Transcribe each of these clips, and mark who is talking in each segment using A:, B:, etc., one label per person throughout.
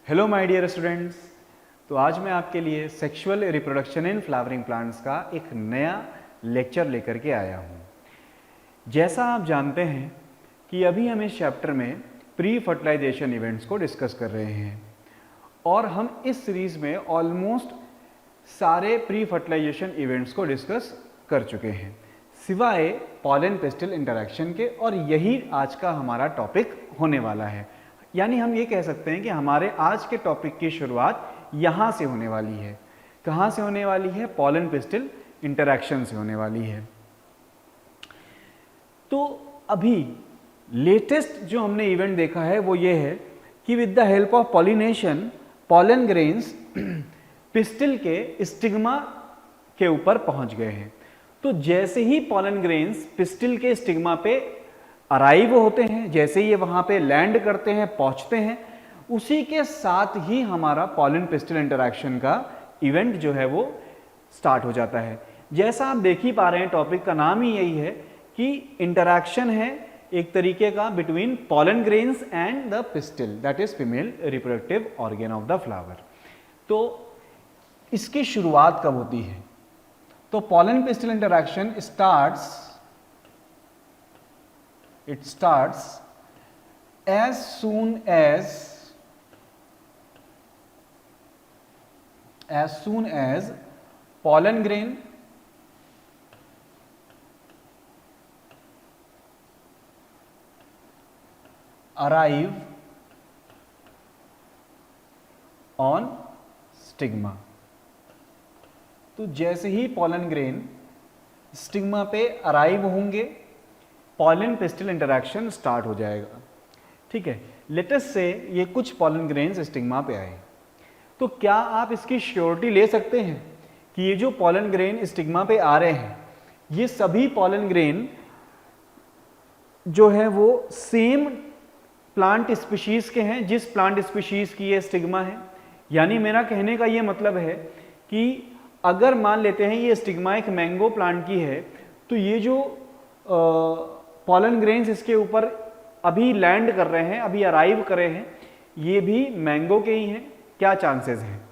A: Hello my dear students. तो आज मैं आपके लिए sexual reproduction in flowering plants का एक नया लेक्चर लेकर के आया हूँ। जैसा आप जानते हैं कि अभी हम इस चैप्टर में प्री फर्टिलाइजेशन इवेंट्स को डिस्कस कर रहे हैं और हम इस सीरीज़ में ऑलमोस्ट सारे प्री फर्टिलाइजेशन इवेंट्स को डिस्कस कर चुके हैं सिवाय पॉलन पेस्टिल इंटरैक्शन के, और यही आज का हमारा टॉपिक होने वाला है। यानी हम ये कह सकते हैं कि हमारे आज के टॉपिक की शुरुआत यहाँ से होने वाली है। कहाँ से होने वाली है? पॉलन पेस्टिल इंटरैक्शन से होने वाली है। तो अभी लेटेस्ट जो हमने इवेंट देखा है वो ये है कि with the help of pollination pollen grains pistil के स्टिग्मा के ऊपर पहुंच गए हैं। तो जैसे ही पॉलन ग्रेन्स पिस्टिल के स्टिग्मा पे अराइव होते हैं, जैसे ही ये वहां पे लैंड करते हैं, पहुंचते हैं, उसी के साथ ही हमारा पॉलन पिस्टिल इंटरैक्शन का इवेंट जो है वो स्टार्ट हो जाता है। जैसा आप देख ही पा रहे हैं, टॉपिक का नाम ही यही है कि इंटरैक्शन है एक तरीके का between pollen grains and the pistil, that is female reproductive organ of the flower. तो इसकी शुरुआत कब होती है? तो pollen pistil interaction starts as soon as pollen grain arrive on stigma। तो जैसे ही पॉलन ग्रेन स्टिग्मा पे अराइव होंगे, पॉलन पेस्टिल इंटरैक्शन स्टार्ट हो जाएगा। ठीक है, लेटेस्ट से ये कुछ पॉलन ग्रेन्स स्टिग्मा पे आए, तो क्या आप इसकी श्योरिटी ले सकते हैं कि ये जो पॉलन ग्रेन स्टिग्मा पे आ रहे हैं, ये सभी पॉलन ग्रेन जो है वो सेम प्लांट स्पीशीज के हैं जिस प्लांट स्पीशीज की ये स्टिग्मा है? यानी मेरा कहने का ये मतलब है कि अगर मान लेते हैं ये स्टिग्मा एक मैंगो प्लांट की है, तो ये जो पॉलन ग्रेन्स इसके ऊपर अभी लैंड कर रहे हैं, अभी अराइव कर रहे हैं, ये भी मैंगो के ही हैं। क्या चांसेस हैं?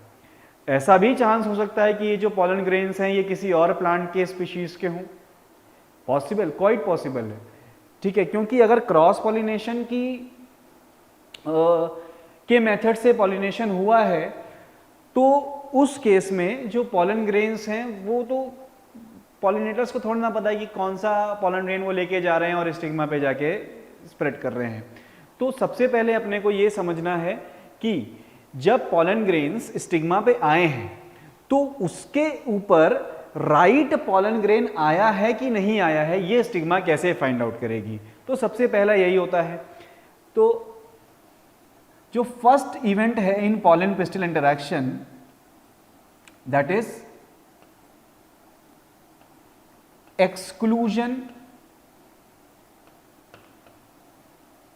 A: ऐसा भी चांस हो सकता है कि ये जो पॉलन ग्रेन्स हैं ये किसी और प्लांट के स्पीशीज के हों। पॉसिबल, क्वाइट पॉसिबल है। ठीक है, क्योंकि अगर क्रॉस पॉलिनेशन के मेथड से पॉलिनेशन हुआ है तो उस केस में जो पॉलन ग्रेन्स हैं वो तो पॉलिनेटर्स को थोड़ा ना पता है कि कौन सा पॉलन ग्रेन वो लेके जा रहे हैं और स्टिग्मा पे जाके स्प्रेड कर रहे हैं। तो सबसे पहले अपने को ये समझना है कि जब पॉलन ग्रेन्स स्टिग्मा पे आए हैं तो उसके ऊपर राइट पॉलन ग्रेन आया है कि नहीं आया है, ये स्टिग्मा कैसे फाइंड आउट करेगी? तो सबसे पहला यही होता है। तो जो फर्स्ट इवेंट है in pollen pistil interaction, that is exclusion,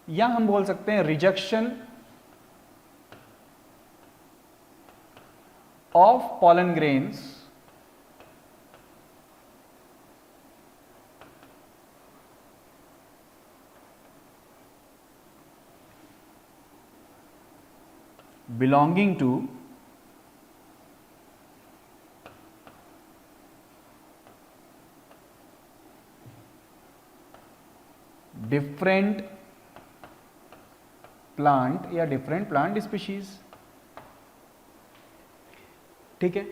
A: या हम बोल सकते हैं rejection of pollen grains belonging to different plant या डिफरेंट प्लांट स्पीशीज। ठीक है,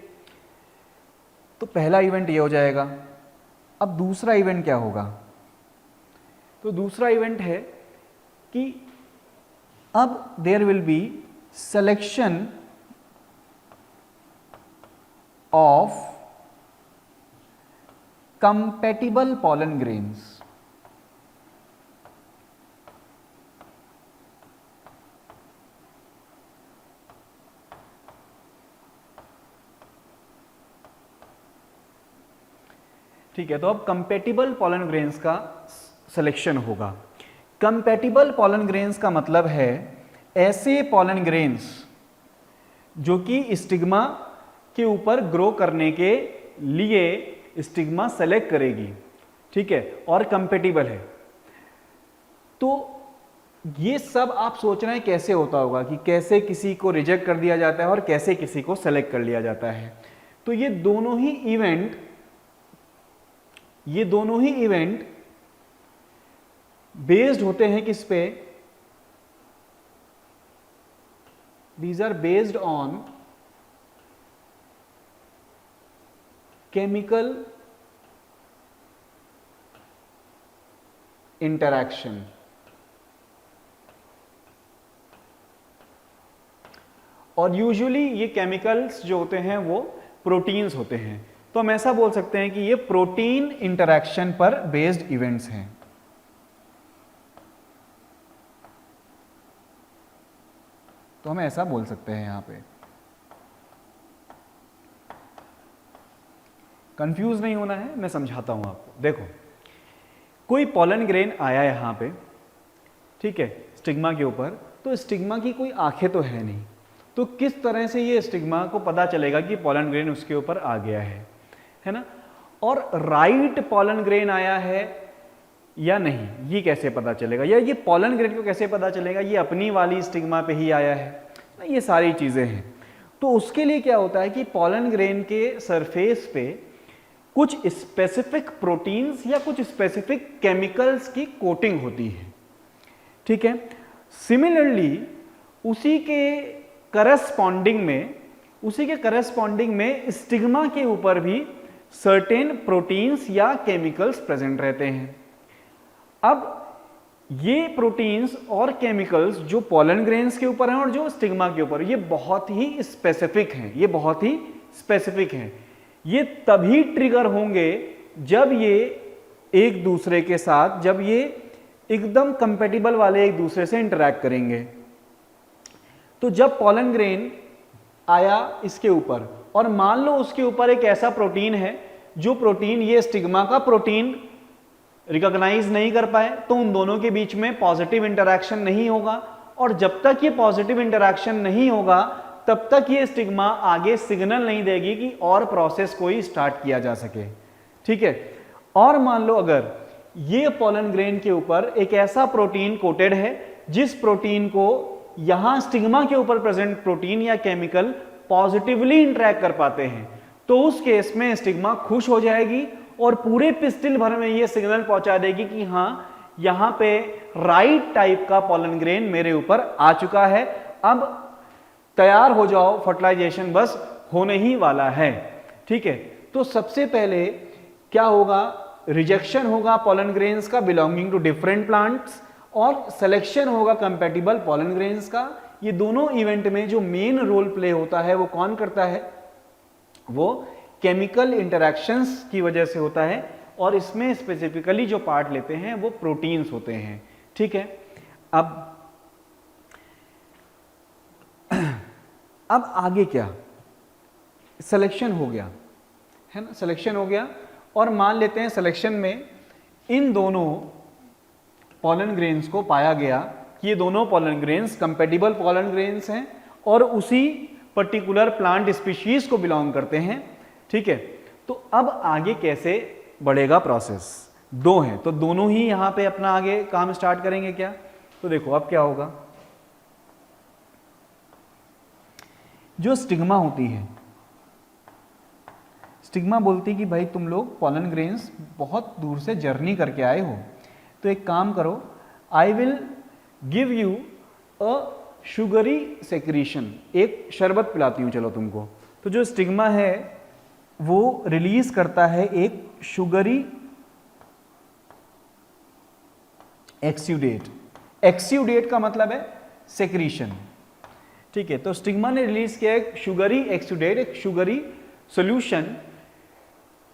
A: तो पहला इवेंट ये हो जाएगा। अब दूसरा इवेंट क्या होगा? तो दूसरा इवेंट है कि अब there will be selection of compatible pollen grains. ठीक है, तो अब कंपैटिबल पॉलन ग्रेन्स का सिलेक्शन होगा। कंपैटिबल पॉलन ग्रेन्स का मतलब है ऐसे पॉलन ग्रेन्स जो कि स्टिग्मा के ऊपर ग्रो करने के लिए स्टिग्मा सेलेक्ट करेगी। ठीक है, और कंपैटिबल है। तो ये सब आप सोच रहे हैं कैसे होता होगा, कि कैसे किसी को रिजेक्ट कर दिया जाता है और कैसे किसी को सेलेक्ट कर लिया जाता है। तो ये दोनों ही इवेंट बेस्ड होते हैं किस पे? These are based on chemical interaction. और यूजुअली ये केमिकल्स जो होते हैं वो प्रोटीन्स होते हैं। तो हम ऐसा बोल सकते हैं कि ये प्रोटीन इंटरैक्शन पर बेस्ड इवेंट्स हैं। तो हम ऐसा बोल सकते हैं। यहां पे कंफ्यूज नहीं होना है, मैं समझाता हूं आपको। देखो, कोई पॉलन ग्रेन आया यहां पे, ठीक है, स्टिग्मा के ऊपर। तो स्टिग्मा की कोई आंखें तो है नहीं, तो किस तरह से ये स्टिग्मा को पता चलेगा कि पॉलन ग्रेन उसके ऊपर आ गया है ना? और राइट पॉलन ग्रेन आया है या नहीं, ये कैसे पता चलेगा? या ये पॉलन ग्रेन को कैसे पता चलेगा ये अपनी वाली स्टिग्मा पे ही आया है? ये सारी चीजें हैं। तो उसके लिए क्या होता है कि पॉलन ग्रेन के सरफेस पे कुछ स्पेसिफिक प्रोटीन्स या कुछ स्पेसिफिक केमिकल्स की कोटिंग होती है, ठीक है। सिमिलरली उसी के करस्पॉन्डिंग में स्टिग्मा के ऊपर भी सर्टेन प्रोटीन्स या केमिकल्स प्रेजेंट रहते हैं। अब ये प्रोटीन्स और केमिकल्स जो पॉलन ग्रेन्स के ऊपर हैं और जो स्टिग्मा के ऊपर, ये बहुत ही स्पेसिफिक हैं। ये तभी ट्रिगर होंगे जब ये एक दूसरे के साथ, जब ये एकदम कंपैटिबल वाले एक दूसरे से इंटरैक्ट करेंगे। तो जब पॉलन ग्रेन आया इसके ऊपर और मान लो उसके ऊपर एक ऐसा प्रोटीन है जो प्रोटीन ये स्टिग्मा का प्रोटीन रिकॉग्नाइज नहीं कर पाए, तो उन दोनों के बीच में पॉजिटिव इंटरैक्शन नहीं होगा। और जब तक ये पॉजिटिव इंटरैक्शन नहीं होगा तब तक ये स्टिग्मा आगे सिग्नल नहीं देगी कि और प्रोसेस कोई स्टार्ट किया जा सके, ठीक है। और मान लो अगर ये पॉलन ग्रेन के ऊपर एक ऐसा प्रोटीन कोटेड है जिस प्रोटीन को यहां स्टिग्मा के ऊपर प्रेजेंट प्रोटीन या केमिकल पॉजिटिवली इंटरैक्ट कर पाते हैं, तो उस केस में स्टिग्मा खुश हो जाएगी और पूरे पिस्टिल भर में ये सिग्नल पहुंचा देगी कि हां, यहां पे राइट टाइप का पॉलन ग्रेन मेरे ऊपर आ चुका है, अब तैयार हो जाओ, फर्टिलाइजेशन बस होने ही वाला है, ठीक है। तो सबसे पहले क्या होगा? रिजेक्शन होगा पॉलन ग्रेन्स का बिलोंगिंग टू डिफरेंट प्लांट्स और सिलेक्शन होगा कंपैटिबल पॉलन ग्रेन्स का। ये दोनों इवेंट में जो मेन रोल प्ले होता है वो कौन करता है? वो केमिकल इंटरैक्शंस की वजह से होता है और इसमें स्पेसिफिकली जो पार्ट लेते हैं वो प्रोटीन्स होते हैं, ठीक है। अब आगे क्या? सिलेक्शन हो गया है ना, सिलेक्शन हो गया। और मान लेते हैं सिलेक्शन में इन दोनों पॉलन ग्रेन्स को पाया गया कि ये दोनों pollen grains compatible pollen grains हैं और उसी पर्टिकुलर प्लांट स्पीशीज को बिलोंग करते हैं, ठीक है। तो अब आगे कैसे बढ़ेगा प्रोसेस? दो हैं तो दोनों ही यहां पे अपना आगे काम स्टार्ट करेंगे क्या? तो देखो अब क्या होगा। जो स्टिग्मा होती है, स्टिग्मा बोलती कि भाई तुम लोग पॉलन ग्रेन्स बहुत दूर से जर्नी करके आए हो, तो एक काम करो, I will give you a sugary secretion, एक शरबत पिलाती हूं चलो तुमको। तो जो स्टिग्मा है वो रिलीज करता है एक शुगरी एक्स्यूडेट। एक्स्यूडेट का मतलब है सेक्रीशन, ठीक है। तो स्टिग्मा ने रिलीज किया एक शुगरी एक्स्यूडेट, एक शुगरी सोल्यूशन,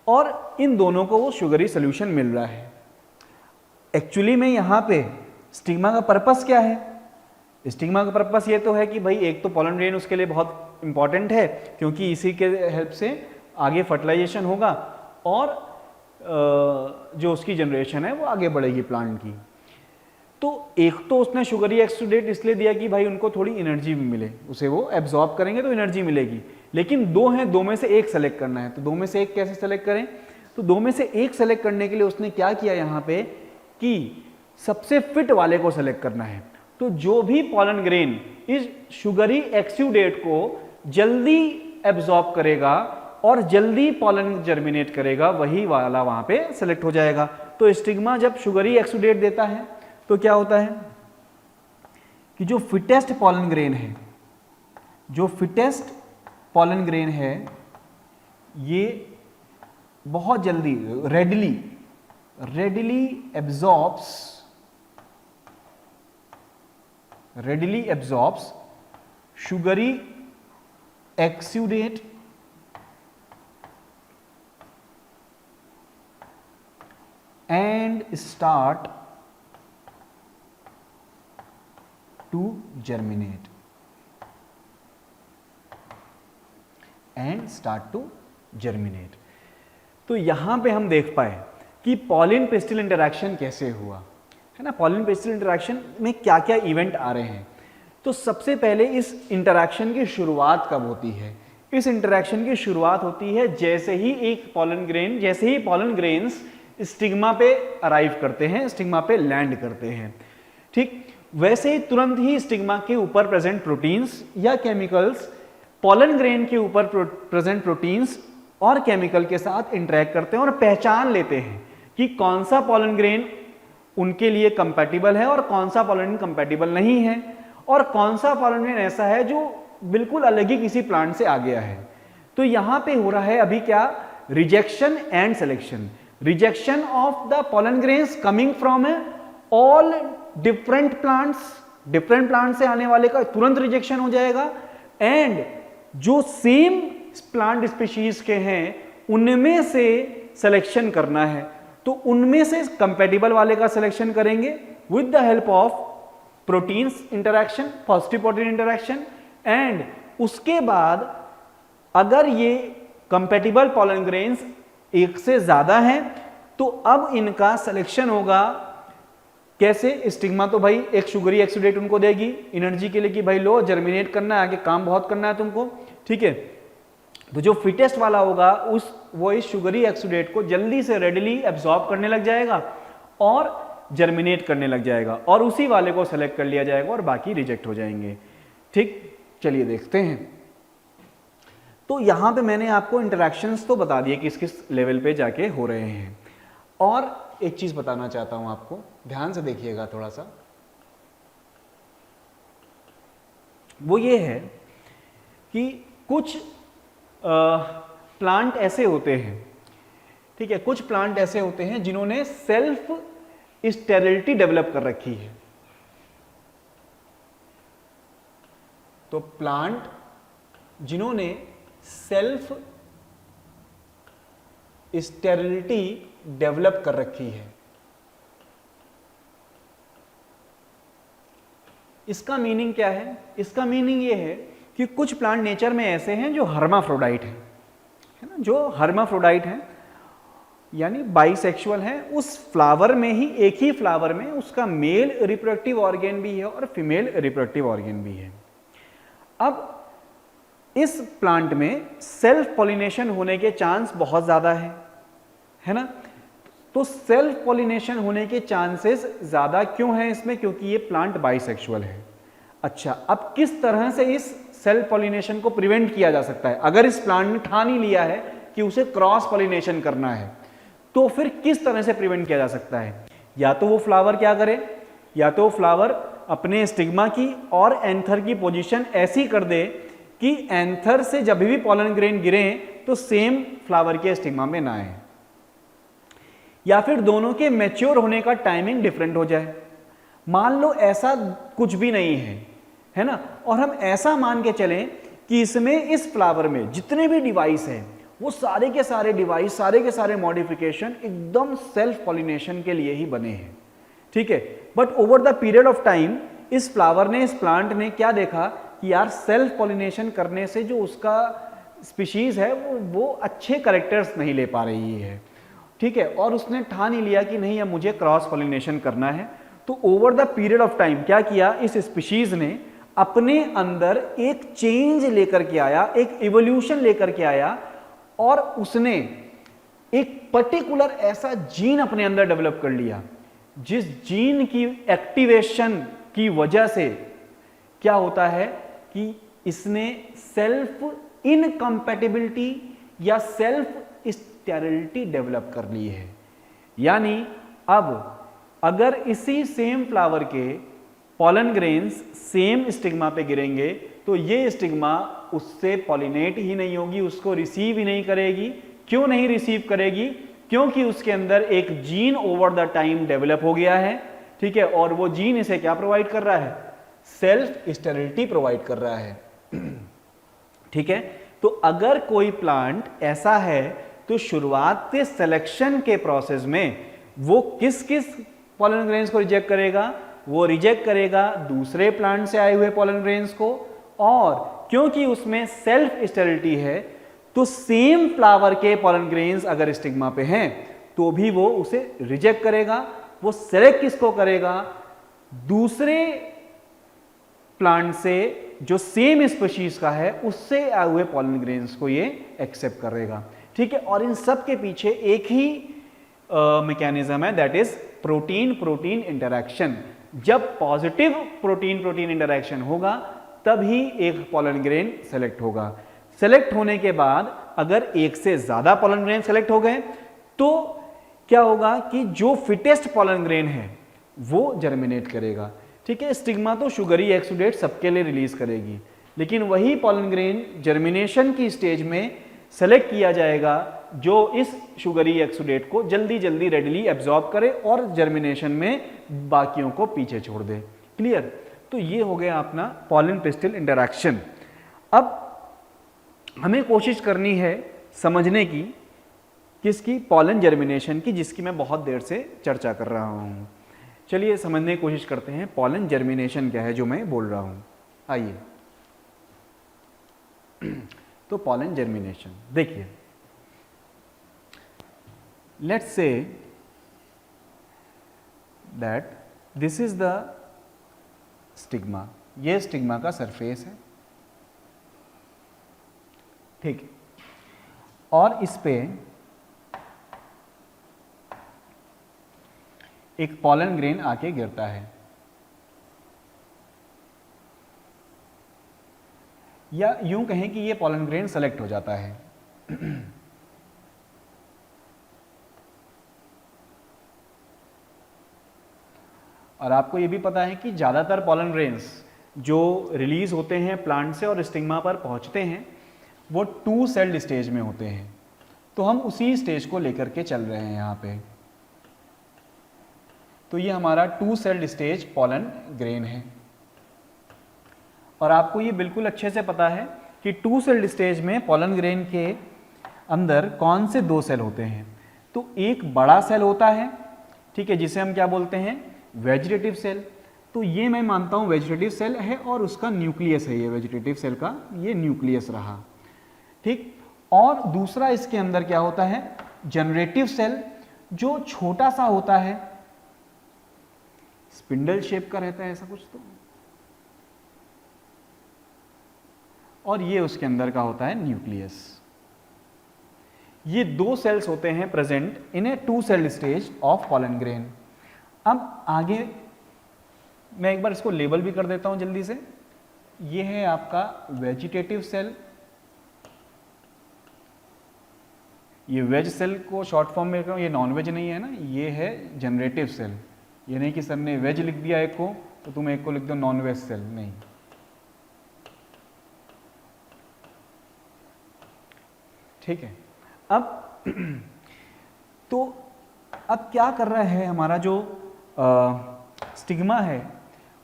A: और इन दोनों को वो शुगरी सोल्यूशन मिल रहा है। एक्चुअली में यहां पे स्टिग्मा का पर्पस क्या है? स्टिग्मा का पर्पस ये तो है कि भाई एक तो पॉलन ग्रेन उसके लिए बहुत इंपॉर्टेंट है क्योंकि इसी के हेल्प से आगे फर्टिलाइजेशन होगा और जो उसकी जनरेशन है वो आगे बढ़ेगी प्लांट की। तो एक तो उसने शुगरी एक्स्यूडेट इसलिए दिया कि भाई उनको थोड़ी एनर्जी मिले, उसे वो एब्जॉर्ब करेंगे तो एनर्जी मिलेगी। लेकिन दो हैं, दो में से एक सेलेक्ट करना है, तो दो में से एक कैसे सेलेक्ट करें? तो दो में से एक सेलेक्ट करने के लिए उसने क्या किया यहाँ पे कि सबसे फिट वाले को सेलेक्ट करना है। तो जो भी पॉलन ग्रेन इस शुगरी एक्सुडेट को जल्दी एब्जॉर्ब करेगा और जल्दी पॉलन जर्मिनेट करेगा, वही वाला वहां पे सेलेक्ट हो जाएगा। तो स्टिग्मा जब शुगरी एक्सुडेट देता है तो क्या होता है कि जो फिटेस्ट पॉलन ग्रेन है, जो फिटेस्ट पॉलन ग्रेन है, ये बहुत जल्दी readily absorbs sugary exudate and start to germinate तो यहां पे हम देख पाए कि पॉलिन पेस्टिल इंटरैक्शन कैसे हुआ है ना। पॉलिन पेस्टिल इंटरैक्शन में क्या क्या इवेंट आ रहे हैं। तो सबसे पहले इस इंटरैक्शन की शुरुआत कब होती है? इस इंटरैक्शन की शुरुआत होती है जैसे ही पॉलन ग्रेन्स स्टिग्मा पे अराइव करते हैं, स्टिग्मा पे लैंड करते हैं। ठीक वैसे ही तुरंत ही स्टिग्मा के ऊपर प्रेजेंट प्रोटीन्स या केमिकल्स पॉलन ग्रेन के ऊपर प्रेजेंट प्रोटीन्स और केमिकल के साथ इंटरेक्ट करते हैं और पहचान लेते हैं कि कौन सा पॉलन ग्रेन उनके लिए कंपैटिबल है और कौन सा पॉलन ग्रेन कंपैटिबल नहीं है, और कौन सा पॉलन ग्रेन ऐसा है जो बिल्कुल अलग ही किसी प्लांट से आ गया है। तो यहां पे हो रहा है अभी क्या, rejection and selection. Rejection of the pollen grains coming from all different plants से आने वाले का तुरंत रिजेक्शन हो जाएगा, एंड जो सेम प्लांट स्पीशीज के हैं उनमें से सिलेक्शन करना है, तो उनमें से कंपैटिबल वाले का सिलेक्शन करेंगे with the help of proteins interaction, phosphatic interaction, and उसके बाद अगर ये कंपैटिबल पॉलन ग्रेन्स एक से ज्यादा हैं तो अब इनका सिलेक्शन होगा कैसे। स्टिग्मा तो भाई एक शुगरी एक्सुडेट उनको देगी एनर्जी के लिए कि भाई लो जर्मिनेट करना है, आगे काम बहुत करना है तुमको, ठीक है। तो जो फिटेस्ट वाला होगा वो इस शुगरी एक्सुडेट को जल्दी से रेडिली एब्जॉर्ब करने लग जाएगा और जर्मिनेट करने लग जाएगा, और उसी वाले को सेलेक्ट कर लिया जाएगा और बाकी रिजेक्ट हो जाएंगे। ठीक, चलिए देखते हैं। तो यहां पे मैंने आपको इंटरैक्शंस तो बता दिए किस किस लेवल पे जाके हो रहे हैं, और एक चीज बताना चाहता हूं आपको, ध्यान से देखिएगा थोड़ा सा। वो ये है कि कुछ प्लांट ऐसे होते हैं, ठीक है, कुछ प्लांट ऐसे होते हैं जिन्होंने सेल्फ स्टेरिलिटी डेवलप कर रखी है। तो प्लांट जिन्होंने सेल्फ स्टेरिलिटी डेवलप कर रखी है, इसका मीनिंग क्या है? इसका मीनिंग ये है कि कुछ प्लांट नेचर में ऐसे हैं जो हर्माफ्रोडाइट हैं, है ना, जो हर्माफ्रोडाइट हैं यानी बाइसेक्सुअल हैं। उस फ्लावर में ही, एक ही फ्लावर में उसका मेल रिप्रोडक्टिव ऑर्गेन भी है और फीमेल रिप्रोडक्टिव ऑर्गेन भी है। अब इस प्लांट में सेल्फ पॉलिनेशन होने के चांस बहुत ज्यादा है ना। तो सेल्फ पॉलिनेशन होने के चांसेस ज्यादा क्यों हैं इसमें? क्योंकि ये प्लांट बाइसेक्सुअल है। अच्छा, अब किस तरह से इस सेल्फ पॉलिनेशन को प्रिवेंट किया जा सकता है? अगर इस प्लांट ने ठान ही लिया है कि उसे क्रॉस पॉलिनेशन करना है, तो फिर किस तरह से प्रिवेंट किया जा सकता है? या तो वो फ्लावर क्या करे, या तो वो फ्लावर अपने स्टिग्मा की और एंथर की पोजीशन ऐसी कर दे कि एंथर से जब भी पॉलन ग्रेन गिरे तो सेम फ्लावर के स्टिग्मा में ना आए, या फिर दोनों के मैच्योर होने का टाइमिंग डिफरेंट हो जाए। मान लो ऐसा कुछ भी नहीं है ना, और हम ऐसा मान के चलें कि इसमें, इस फ्लावर में जितने भी डिवाइस हैं वो सारे के सारे डिवाइस, सारे के सारे मॉडिफिकेशन एकदम सेल्फ पॉलिनेशन के लिए ही बने हैं, ठीक है। But over the period of time इस फ्लावर ने, इस प्लांट ने क्या देखा कि यार सेल्फ पॉलिनेशन करने से जो उसका स्पीशीज है वो अच्छे कैरेक्टर्स नहीं ले पा रही है, ठीक है, और उसने ठान ही लिया कि नहीं अब मुझे क्रॉस पॉलिनेशन करना है। तो over the period of time क्या किया, इस स्पीशीज ने अपने अंदर एक चेंज लेकर के आया, एक इवोल्यूशन लेकर के आया, और उसने एक पर्टिकुलर ऐसा जीन अपने अंदर डेवलप कर लिया जिस जीन की एक्टिवेशन की वजह से क्या होता है कि इसने सेल्फ इनकम्पैटिबिलिटी या सेल्फ स्टेरिलिटी डेवलप कर ली है। यानी अब अगर इसी सेम फ्लावर के पॉलन ग्रेन्स सेम स्टिग्मा पे गिरेंगे तो ये स्टिग्मा उससे पॉलिनेट ही नहीं होगी, उसको रिसीव ही नहीं करेगी। क्यों नहीं रिसीव करेगी? क्योंकि उसके अंदर एक gene over the time develop हो गया है, ठीक है, और वो जीन इसे क्या प्रोवाइड कर रहा है? सेल्फ स्टेरिलिटी प्रोवाइड कर रहा है। ठीक है, तो अगर कोई प्लांट ऐसा है तो शुरुआत से सिलेक्शन के प्रोसेस में वो किस किस पॉलन ग्रेन्स को रिजेक्ट करेगा? वो रिजेक्ट करेगा दूसरे प्लांट से आए हुए पॉलन ग्रेन्स को, और क्योंकि उसमें सेल्फ स्टेरिलिटी है तो सेम फ्लावर के पॉलन ग्रेन्स अगर स्टिग्मा पे हैं तो भी वो उसे रिजेक्ट करेगा। वो सेलेक्ट किसको करेगा? दूसरे प्लांट से जो सेम स्पीशीज का है उससे आए हुए पॉलन ग्रेन्स को ये एक्सेप्ट करेगा। ठीक है, और इन सब के पीछे एक ही मैकेनिज्म है, that is protein protein interaction. जब पॉजिटिव प्रोटीन प्रोटीन इंटरैक्शन होगा तभी एक पॉलन ग्रेन सेलेक्ट होगा। सेलेक्ट होने के बाद अगर एक से ज्यादा पॉलन ग्रेन सेलेक्ट हो गए तो क्या होगा कि जो फिटेस्ट पॉलन ग्रेन है वो जर्मिनेट करेगा। ठीक है, स्टिग्मा तो शुगरी एक्सुडेट सबके लिए रिलीज करेगी, लेकिन वही पॉलन ग्रेन जर्मिनेशन की स्टेज में सेलेक्ट किया जाएगा जो इस शुगरी एक्सुडेट को जल्दी जल्दी रेडिली एब्जॉर्ब करे और जर्मिनेशन में बाकियों को पीछे छोड़ दे। क्लियर? तो ये हो गया अपना पॉलन पिस्टिल इंटरैक्शन। अब हमें कोशिश करनी है समझने की किसकी? पॉलन जर्मिनेशन की, जिसकी मैं बहुत देर से चर्चा कर रहा हूँ। चलिए समझने की कोशिश करते हैं पॉलन जर्मिनेशन क्या है जो मैं बोल रहा हूँ। आइए, तो पॉलन जर्मिनेशन देखिए, let's say that this is the stigma, ये स्टिग्मा का सरफेस है, ठीक, और इस पे एक पॉलन ग्रेन आके गिरता है, या यूं कहें कि ये पॉलन ग्रेन सेलेक्ट हो जाता है। और आपको ये भी पता है कि ज़्यादातर पॉलन ग्रेन्स जो रिलीज होते हैं प्लांट से और स्टिग्मा पर पहुंचते हैं वो 2 सेल्ड स्टेज में होते हैं। तो हम उसी स्टेज को लेकर के चल रहे हैं यहाँ पे। तो ये हमारा 2 सेल्ड स्टेज पॉलन ग्रेन है, और आपको ये बिल्कुल अच्छे से पता है कि 2 सेल्ड स्टेज में पॉलन ग्रेन के अंदर कौन से 2 सेल होते हैं। तो एक बड़ा सेल होता है, ठीक है, जिसे हम क्या बोलते हैं? Vegetative cell. तो ये मैं मानता हूँ वेजिटेटिव सेल है और उसका न्यूक्लियस है, ये वेजिटेटिव सेल का ये न्यूक्लियस रहा, ठीक। और दूसरा इसके अंदर क्या होता है? जनरेटिव सेल, जो छोटा सा होता है, स्पिंडल शेप का रहता है ऐसा कुछ तो, और ये उसके अंदर का होता है न्यूक्लियस। ये 2 सेल्स होते हैं present in A 2 sailed stage of pollen grain. अब आगे मैं एक बार इसको लेबल भी कर देता हूं जल्दी से। ये है आपका वेजिटेटिव सेल, ये वेज सेल को शॉर्ट फॉर्म में रखा हूं, ये नॉन वेज नहीं है ना, ये है जनरेटिव सेल। ये नहीं कि सर ने वेज लिख दिया एक को तो तुम एक को लिख दो नॉन वेज सेल, नहीं। ठीक है, अब तो अब क्या कर रहा है हमारा जो स्टिग्मा है,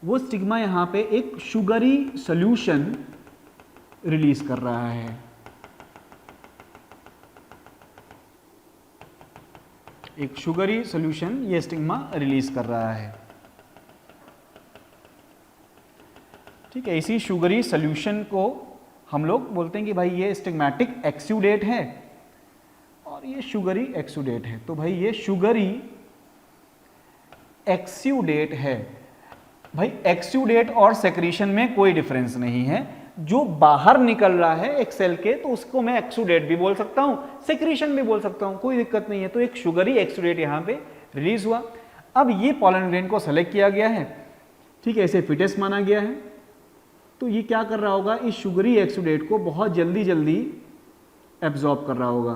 A: वो स्टिग्मा यहाँ पे एक शुगरी सॉल्यूशन रिलीज कर रहा है। एक शुगरी सॉल्यूशन ये स्टिग्मा रिलीज कर रहा है, ठीक है। इसी शुगरी सॉल्यूशन को हम लोग बोलते हैं कि भाई ये स्टिग्मेटिक एक्सुडेट है और ये शुगरी एक्सुडेट है। तो भाई ये शुगरी एक्सुडेट है। भाई एक्सुडेट और सेक्रीशन में कोई डिफरेंस नहीं है। जो बाहर निकल रहा है एक सेल के तो उसको मैं एक्सुडेट भी बोल सकता हूं, सेक्रीशन भी बोल सकता हूं, कोई दिक्कत नहीं है। तो एक शुगरी एक्सुडेट यहां पे रिलीज हुआ। अब ये पॉलन ग्रेन को सेलेक्ट किया गया है, ठीक ठीक है, इसे फिटेस्ट माना गया है। तो ये क्या कर रहा होगा, इस शुगरी एक्सुडेट को बहुत जल्दी जल्दी एब्जॉर्ब कर रहा होगा।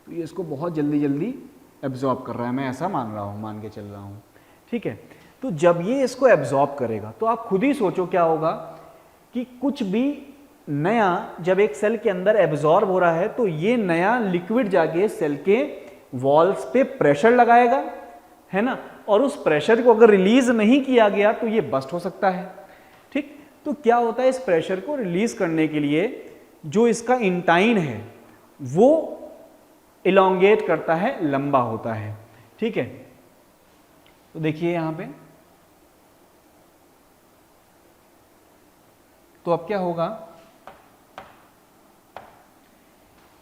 A: तो ये इसको बहुत जल्दी जल्दी एब्जॉर्ब कर रहा है, मैं ऐसा मान रहा हूँ, मान के चल रहा हूँ। ठीक है, तो जब ये इसको एब्जॉर्ब करेगा तो आप खुद ही सोचो क्या होगा कि कुछ भी नया जब एक सेल के अंदर एब्जॉर्ब हो रहा है तो ये नया लिक्विड जाके सेल के वॉल्स पे प्रेशर लगाएगा, है ना, और उस प्रेशर को अगर रिलीज नहीं किया गया तो ये बस्ट हो सकता है। ठीक, तो क्या होता है, इस प्रेशर को रिलीज करने के लिए जो इसका इंटाइन है वो इलोंगेट करता है, लंबा होता है। ठीक है, तो देखिए यहां पे, तो अब क्या होगा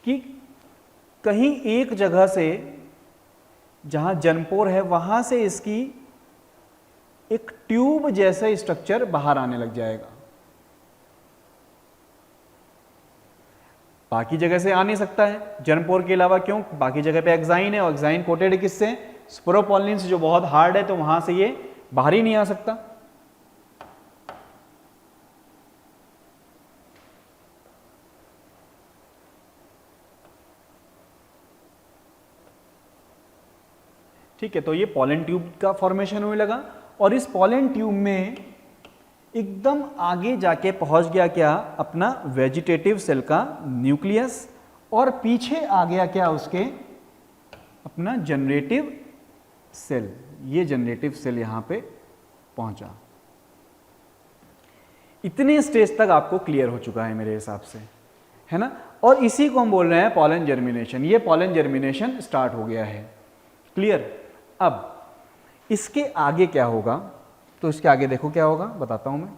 A: कि कहीं एक जगह से जहां जनपोर है वहां से इसकी एक ट्यूब जैसा स्ट्रक्चर बाहर आने लग जाएगा। बाकी जगह से आ नहीं सकता है जनपोर के अलावा, क्यों, बाकी जगह पे एक्साइन है और एक्साइन कोटेड किससे, स्पोरोपोलिन से, जो बहुत हार्ड है, तो वहां से ये बाहर ही नहीं आ सकता। ठीक है, तो ये पॉलन ट्यूब का फॉर्मेशन होने लगा और इस पॉलन ट्यूब में एकदम आगे जाके पहुंच गया क्या, अपना वेजिटेटिव सेल का न्यूक्लियस, और पीछे आ गया क्या उसके, अपना जनरेटिव सेल। ये जनरेटिव सेल यहां पे पहुंचा। इतने स्टेज तक आपको क्लियर हो चुका है मेरे हिसाब से, है ना, और इसी को हम बोल रहे हैं पॉलन जर्मिनेशन। ये पॉलन जर्मिनेशन स्टार्ट हो गया है, क्लियर। अब इसके आगे क्या होगा, तो इसके आगे देखो क्या होगा, बताता हूं मैं।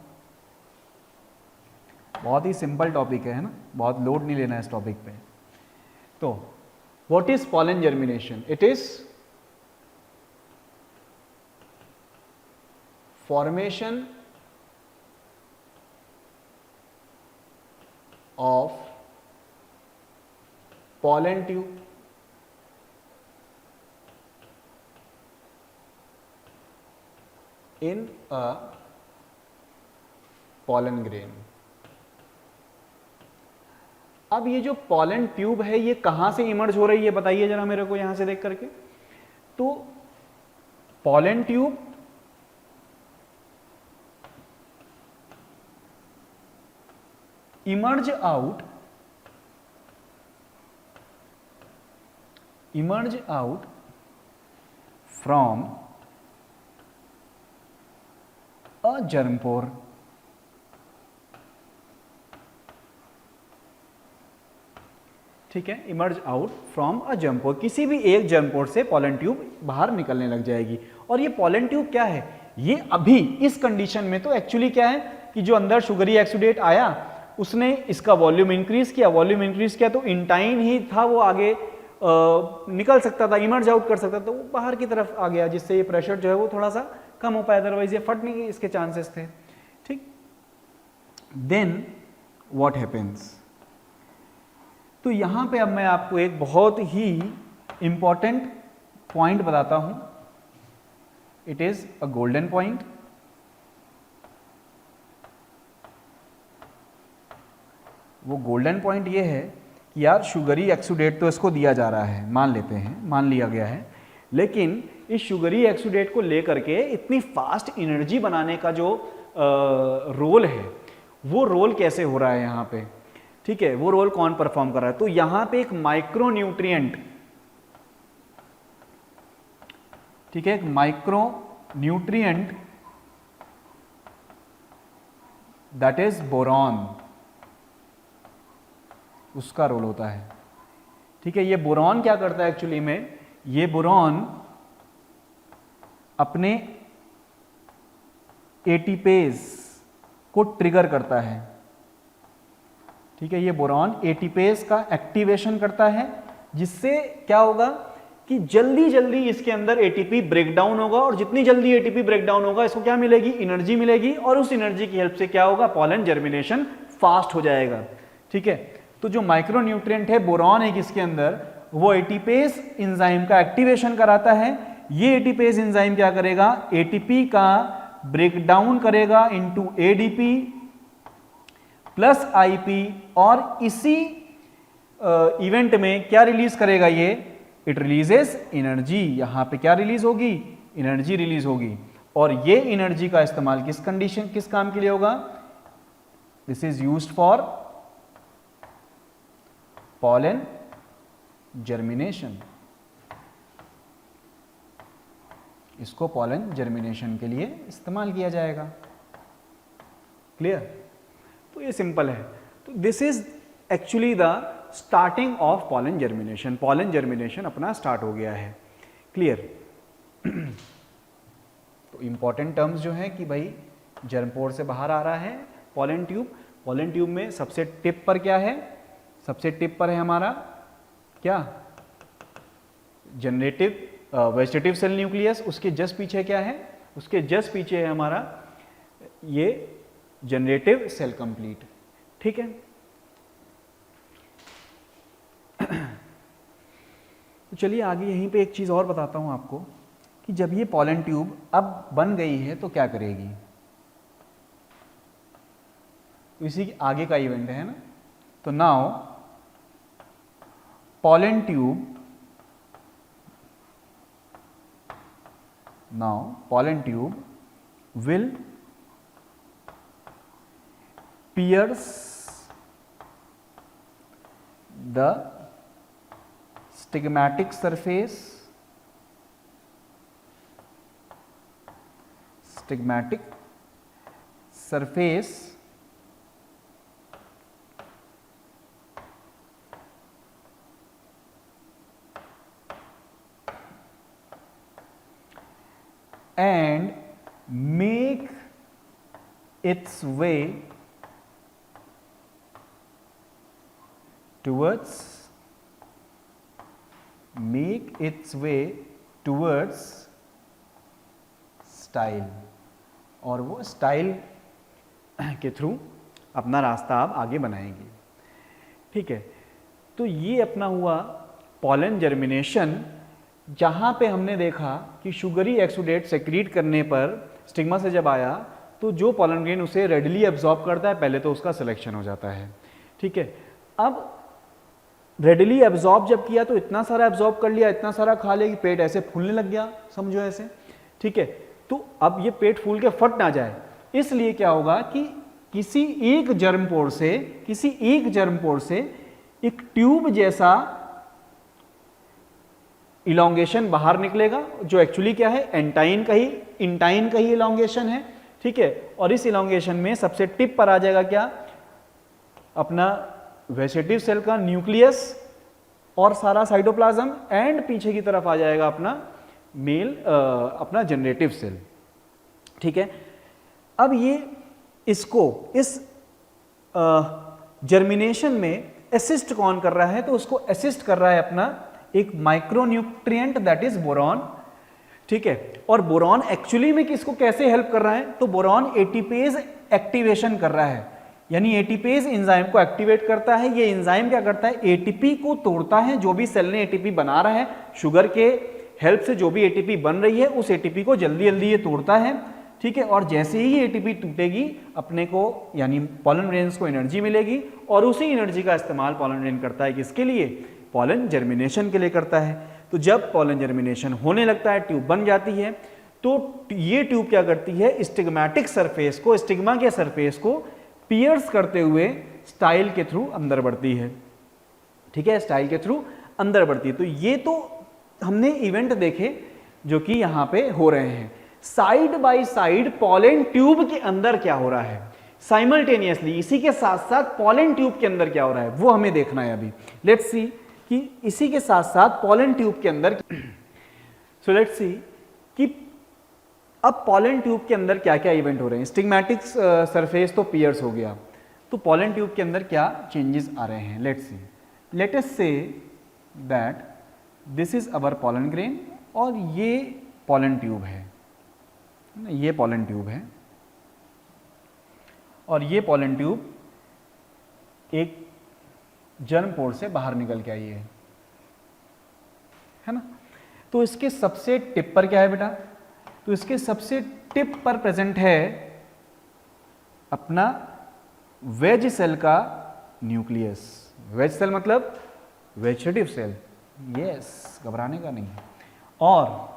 A: बहुत ही सिंपल टॉपिक है ना, बहुत लोड नहीं लेना है इस टॉपिक पे। तो what is pollen germination? It is formation of pollen tube in a pollen grain। अब ये जो pollen ट्यूब है ये कहां से इमर्ज हो रही है, बताइए जरा मेरे को यहां से देख करके। तो pollen tube emerge out from a germ pore। ठीक है, emerge out from a germ pore, किसी भी एक जर्म पोर से पॉलन ट्यूब बाहर निकलने लग जाएगी। और ये पॉलन ट्यूब क्या है, ये अभी इस कंडीशन में तो एक्चुअली क्या है कि जो अंदर शुगरी एक्सुडेट आया उसने इसका वॉल्यूम इंक्रीज किया, तो इंटाइन ही था, वो आगे निकल सकता था, इमर्ज आउट कर सकता था, तो वो बाहर की तरफ आ गया, जिससे ये प्रेशर जो है वो थोड़ा सा कम हो पाया, अदरवाइज ये फटने के इसके चांसेस थे। ठीक, देन व्हाट हैपेंस, तो यहां पे अब मैं आपको एक बहुत ही इंपॉर्टेंट पॉइंट बताता हूं। It is a golden point. वो गोल्डन पॉइंट ये है कि यार शुगरी एक्सुडेट तो इसको दिया जा रहा है, मान लेते हैं, मान लिया गया है, लेकिन इस शुगरी एक्सुडेट को लेकर के इतनी फास्ट एनर्जी बनाने का जो रोल है, वो रोल कैसे हो रहा है यहाँ पे। ठीक है, वो रोल कौन परफॉर्म कर रहा है, तो यहाँ पे एक माइक्रो न्यूट्रिएंट, ठीक है, एक micro nutrient that is boron, उसका रोल होता है। ठीक है, ये बोरॉन क्या करता है एक्चुअली में, ये बोरॉन अपने एटीपेज को ट्रिगर करता है। ठीक है, ये बोरॉन एटीपेज का एक्टिवेशन करता है, जिससे क्या होगा कि जल्दी जल्दी इसके अंदर एटीपी ब्रेक डाउन होगा, और जितनी जल्दी एटीपी ब्रेक डाउन होगा इसको क्या मिलेगी, एनर्जी मिलेगी, और उस एनर्जी की हेल्प से क्या होगा, पॉलन जर्मिनेशन फास्ट हो जाएगा। ठीक है, तो जो माइक्रो न्यूट्रिएंट है बोरॉन है, किसके अंदर, वो एटीपेज एंजाइम का एक्टिवेशन कराता है, ये एटीपेज एंजाइम क्या करेगा, एटीपी का ब्रेकडाउन करेगा इनटू एडीपी प्लस आईपी, और इसी इवेंट में क्या रिलीज करेगा ये, इट रिलीजेस एनर्जी। यहां पे क्या रिलीज होगी, एनर्जी रिलीज होगी, और ये एनर्जी का इस्तेमाल किस कंडीशन, किस काम के लिए होगा, this is used for pollen germination. इसको पॉलन जर्मिनेशन के लिए इस्तेमाल किया जाएगा। क्लियर? तो ये सिंपल है। तो this is actually the starting of pollen germination. Pollen germination अपना स्टार्ट हो गया है। क्लियर? तो इंपॉर्टेंट टर्म्स जो है कि भाई जर्मपोर से बाहर आ रहा है पॉलन ट्यूब। पॉलन ट्यूब में सबसे टिप पर क्या है, सबसे टिप पर है हमारा क्या, जनरेटिव वेजिटेटिव सेल न्यूक्लियस। उसके जस्ट पीछे क्या है, उसके जस्ट पीछे है हमारा ये जनरेटिव सेल कंप्लीट। ठीक है? तो चलिए आगे यहीं पे एक चीज और बताता हूं आपको कि जब ये पॉलन ट्यूब अब बन गई है तो क्या करेगी। तो इसी के आगे का इवेंट है ना। तो now pollen tube, now pollen tube will pierce the stigmatic surface and make its way towards style, और वो स्टाइल के थ्रू अपना रास्ता आप आगे बनाएंगे। ठीक है? तो ये अपना हुआ पॉलन जर्मिनेशन, जहां पे हमने देखा कि शुगरी एक्सुडेट सेक्रीट करने पर स्टिग्मा से जब आया तो जो पॉलन ग्रेन उसे रेडली एब्जॉर्ब करता है, पहले तो उसका सिलेक्शन हो जाता है। ठीक है? अब रेडली एब्जॉर्ब जब किया तो इतना सारा एब्जॉर्ब कर लिया, इतना सारा खा लिया कि पेट ऐसे फूलने लग गया, समझो ऐसे। ठीक है? तो अब ये पेट फूल के फट ना जाए, इसलिए क्या होगा कि किसी एक जर्मपोर से एक ट्यूब जैसा इलोंगेशन बाहर निकलेगा, जो एक्चुअली क्या है, इंटाइन का ही इलोंगेशन है। ठीक है? और इस इलोंगेशन में सबसे टिप पर आ जाएगा क्या, अपना वेजिटेटिव सेल का न्यूक्लियस और सारा साइटोप्लाज्म, एंड पीछे की तरफ आ जाएगा अपना अपना जनरेटिव सेल। ठीक है? अब ये इसको इस जर्मिनेशन में असिस्ट कौन कर रहा है, तो उसको असिस्ट कर रहा है अपना एक माइक्रोन्यूट्रिएंट दैट इज बोरॉन। ठीक है? और बोरॉन एक्चुअली में किसको कैसे हेल्प कर रहा है, तो बोरॉन एटीपेज एक्टिवेशन कर रहा है, यानी एटीपेज एंजाइम को एक्टिवेट करता है। ये एंजाइम क्या करता है, एटीपी को तोड़ता है। जो भी सेल ने एटीपी बना रहा है, शुगर के हेल्प से जो भी एटीपी बन रही है, उस एटीपी को जल्दी जल्दी ये तोड़ता है। ठीक है? और जैसे ही एटीपी टूटेगी, अपने को यानी पॉलन ग्रेन्स को एनर्जी मिलेगी, और उसी एनर्जी का इस्तेमाल पॉलन ग्रेन करता है किसके लिए, पॉलन जर्मिनेशन के लिए करता है। तो जब पॉलन जर्मिनेशन होने लगता है, ट्यूब बन जाती है, तो ये ट्यूब क्या करती है, स्टिग्मैटिक सरफेस को, स्टिग्मा के सरफेस को पियर्स करते हुए स्टाइल के थ्रू अंदर बढ़ती है। ठीक है? स्टाइल के थ्रू अंदर बढ़ती है। तो ये तो हमने इवेंट देखे जो कि यहां पे हो रहे हैं। Side by side pollen tube के अंदर क्या हो रहा है, साइमल्टेनियसली इसी के साथ साथ पॉलन ट्यूब के अंदर क्या हो रहा है, वो हमें देखना है अभी। लेट्स सी कि इसी के साथ साथ पॉलन ट्यूब के अंदर सो लेट्स सी कि अब पॉलन ट्यूब के अंदर क्या क्या इवेंट हो रहे हैं। स्टिग्मैटिक सरफेस तो पियर्स हो गया, तो पॉलन ट्यूब के अंदर क्या चेंजेस आ रहे हैं। Let's see, let us say that this is our pollen grain, और ये पॉलन ट्यूब है, ये पॉलन ट्यूब है, और ये पॉलन ट्यूब एक जर्म पोर से बाहर निकल के आई है ना। तो इसके सबसे टिप पर क्या है बेटा, तो इसके सबसे टिप पर प्रेजेंट है अपना वेज सेल का न्यूक्लियस। वेज सेल मतलब वेजिटेटिव सेल, यस, घबराने का नहीं है। और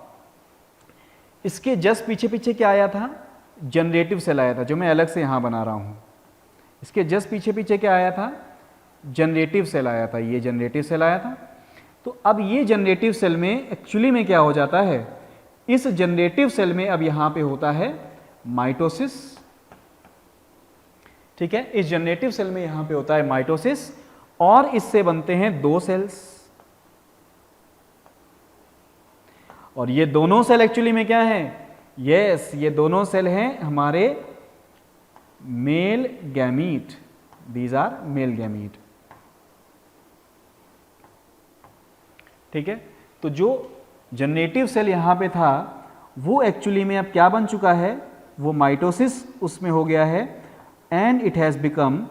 A: इसके जस्ट पीछे पीछे क्या आया था, जनरेटिव सेल आया था, जो मैं अलग से यहां बना रहा हूं। इसके जस्ट पीछे पीछे क्या आया था, जनरेटिव सेल आया था, ये जनरेटिव सेल आया था। तो अब ये जनरेटिव सेल में एक्चुअली में क्या हो जाता है, इस जनरेटिव सेल में अब यहां पे होता है माइटोसिस, ठीक है। इस जनरेटिव सेल में यहां पे होता है माइटोसिस और इससे बनते हैं दो सेल्स, और ये दोनों सेल एक्चुअली में क्या है, यस, ये दोनों सेल हैं हमारे male gamete, these are male gamete, ठीक है। तो जो जनरेटिव सेल यहां पे था वो एक्चुअली में अब क्या बन चुका है, वो माइटोसिस उसमें हो गया है and it has become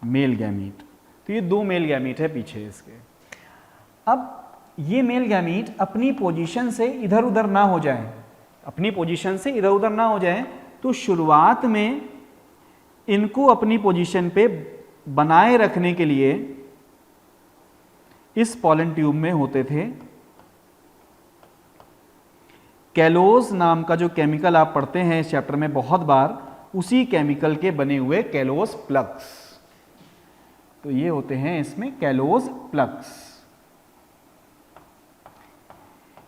A: male gamete. तो ये दो मेल गैमीट है पीछे इसके। अब ये मेल गैमीट अपनी पोजीशन से इधर उधर ना हो जाए, अपनी पोजीशन से इधर उधर ना हो जाए, तो शुरुआत में इनको अपनी पोजीशन पे बनाए रखने के लिए इस पॉलन ट्यूब में होते थे कैलोज नाम का जो केमिकल आप पढ़ते हैं इस चैप्टर में बहुत बार, उसी केमिकल के बने हुए कैलोज प्लग्स। तो ये होते हैं इसमें कैलोज प्लग्स।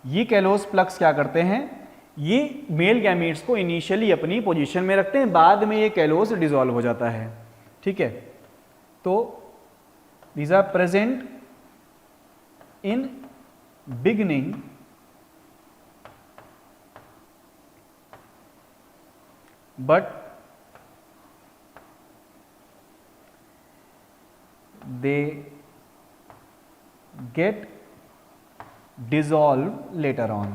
A: ये कैलोज प्लग्स क्या करते हैं, ये मेल गैमीट्स को इनिशियली अपनी पोजीशन में रखते हैं, बाद में ये कैलोज डिसॉल्व हो जाता है, ठीक है। तो these are present in beginning but they get dissolved later on.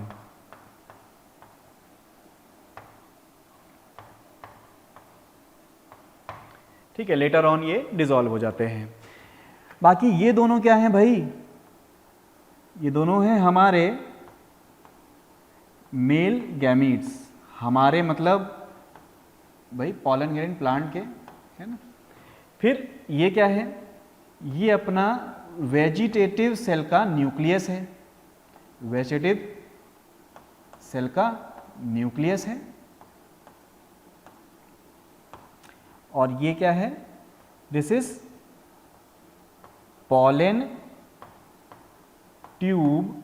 A: ठीक है, लेटर ऑन ये डिसॉल्व हो जाते हैं। बाकी ये दोनों क्या हैं भाई, ये दोनों हैं हमारे मेल गैमीट्स, हमारे मतलब भाई पॉलन ग्रेन प्लांट के, है ना। फिर ये क्या है, ये अपना वेजिटेटिव सेल का न्यूक्लियस है, वेजिटेटिव सेल का न्यूक्लियस है। और ये क्या है, this is pollen tube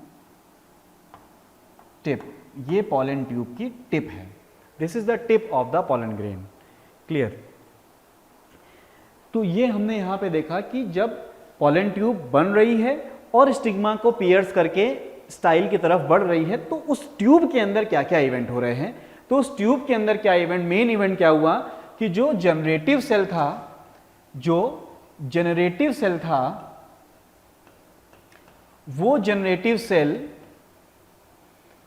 A: tip, ये पॉलन ट्यूब की टिप है, this is the tip of the pollen grain, clear. तो ये हमने यहां पे देखा कि जब पॉलन ट्यूब बन रही है और स्टिग्मा को पियर्स करके स्टाइल की तरफ बढ़ रही है, तो उस ट्यूब के अंदर क्या क्या इवेंट हो रहे हैं। तो उस ट्यूब के अंदर क्या इवेंट, मेन इवेंट क्या हुआ कि जो जनरेटिव सेल था, जो जनरेटिव सेल था, वो जनरेटिव सेल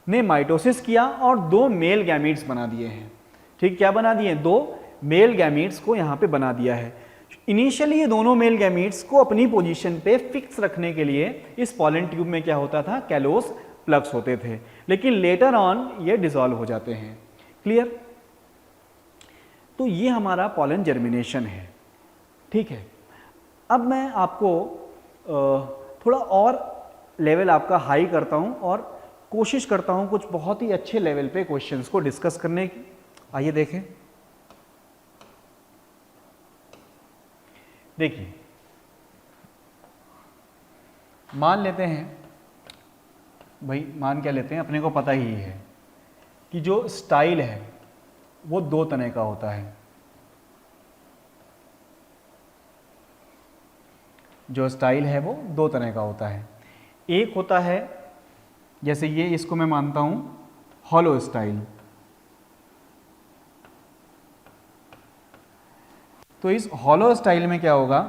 A: ने माइटोसिस किया और दो मेल गैमीट्स बना दिए हैं, ठीक, क्या बना दिए, दो मेल गैमीट्स को यहां पे बना दिया है। इनिशियली ये दोनों मेल गैमीट्स को अपनी पोजीशन पे फिक्स रखने के लिए इस पॉलन ट्यूब में क्या होता था, कैलोज प्लग्स होते थे, लेकिन लेटर ऑन ये डिसॉल्व हो जाते हैं, क्लियर। तो ये हमारा पॉलन जर्मिनेशन है, ठीक है। अब मैं आपको थोड़ा और लेवल आपका हाई करता हूं और कोशिश करता हूं कुछ बहुत ही अच्छे लेवल पे क्वेश्चंस को डिस्कस करने की। आइए देखें, देखिए मान लेते हैं भाई, मान क्या लेते हैं, अपने को पता ही है कि जो स्टाइल है वो दो तरह का होता है। जो स्टाइल है वो दो तरह का होता है। एक होता है जैसे ये, इसको मैं मानता हूं हॉलो स्टाइल। तो इस हॉलो स्टाइल में क्या होगा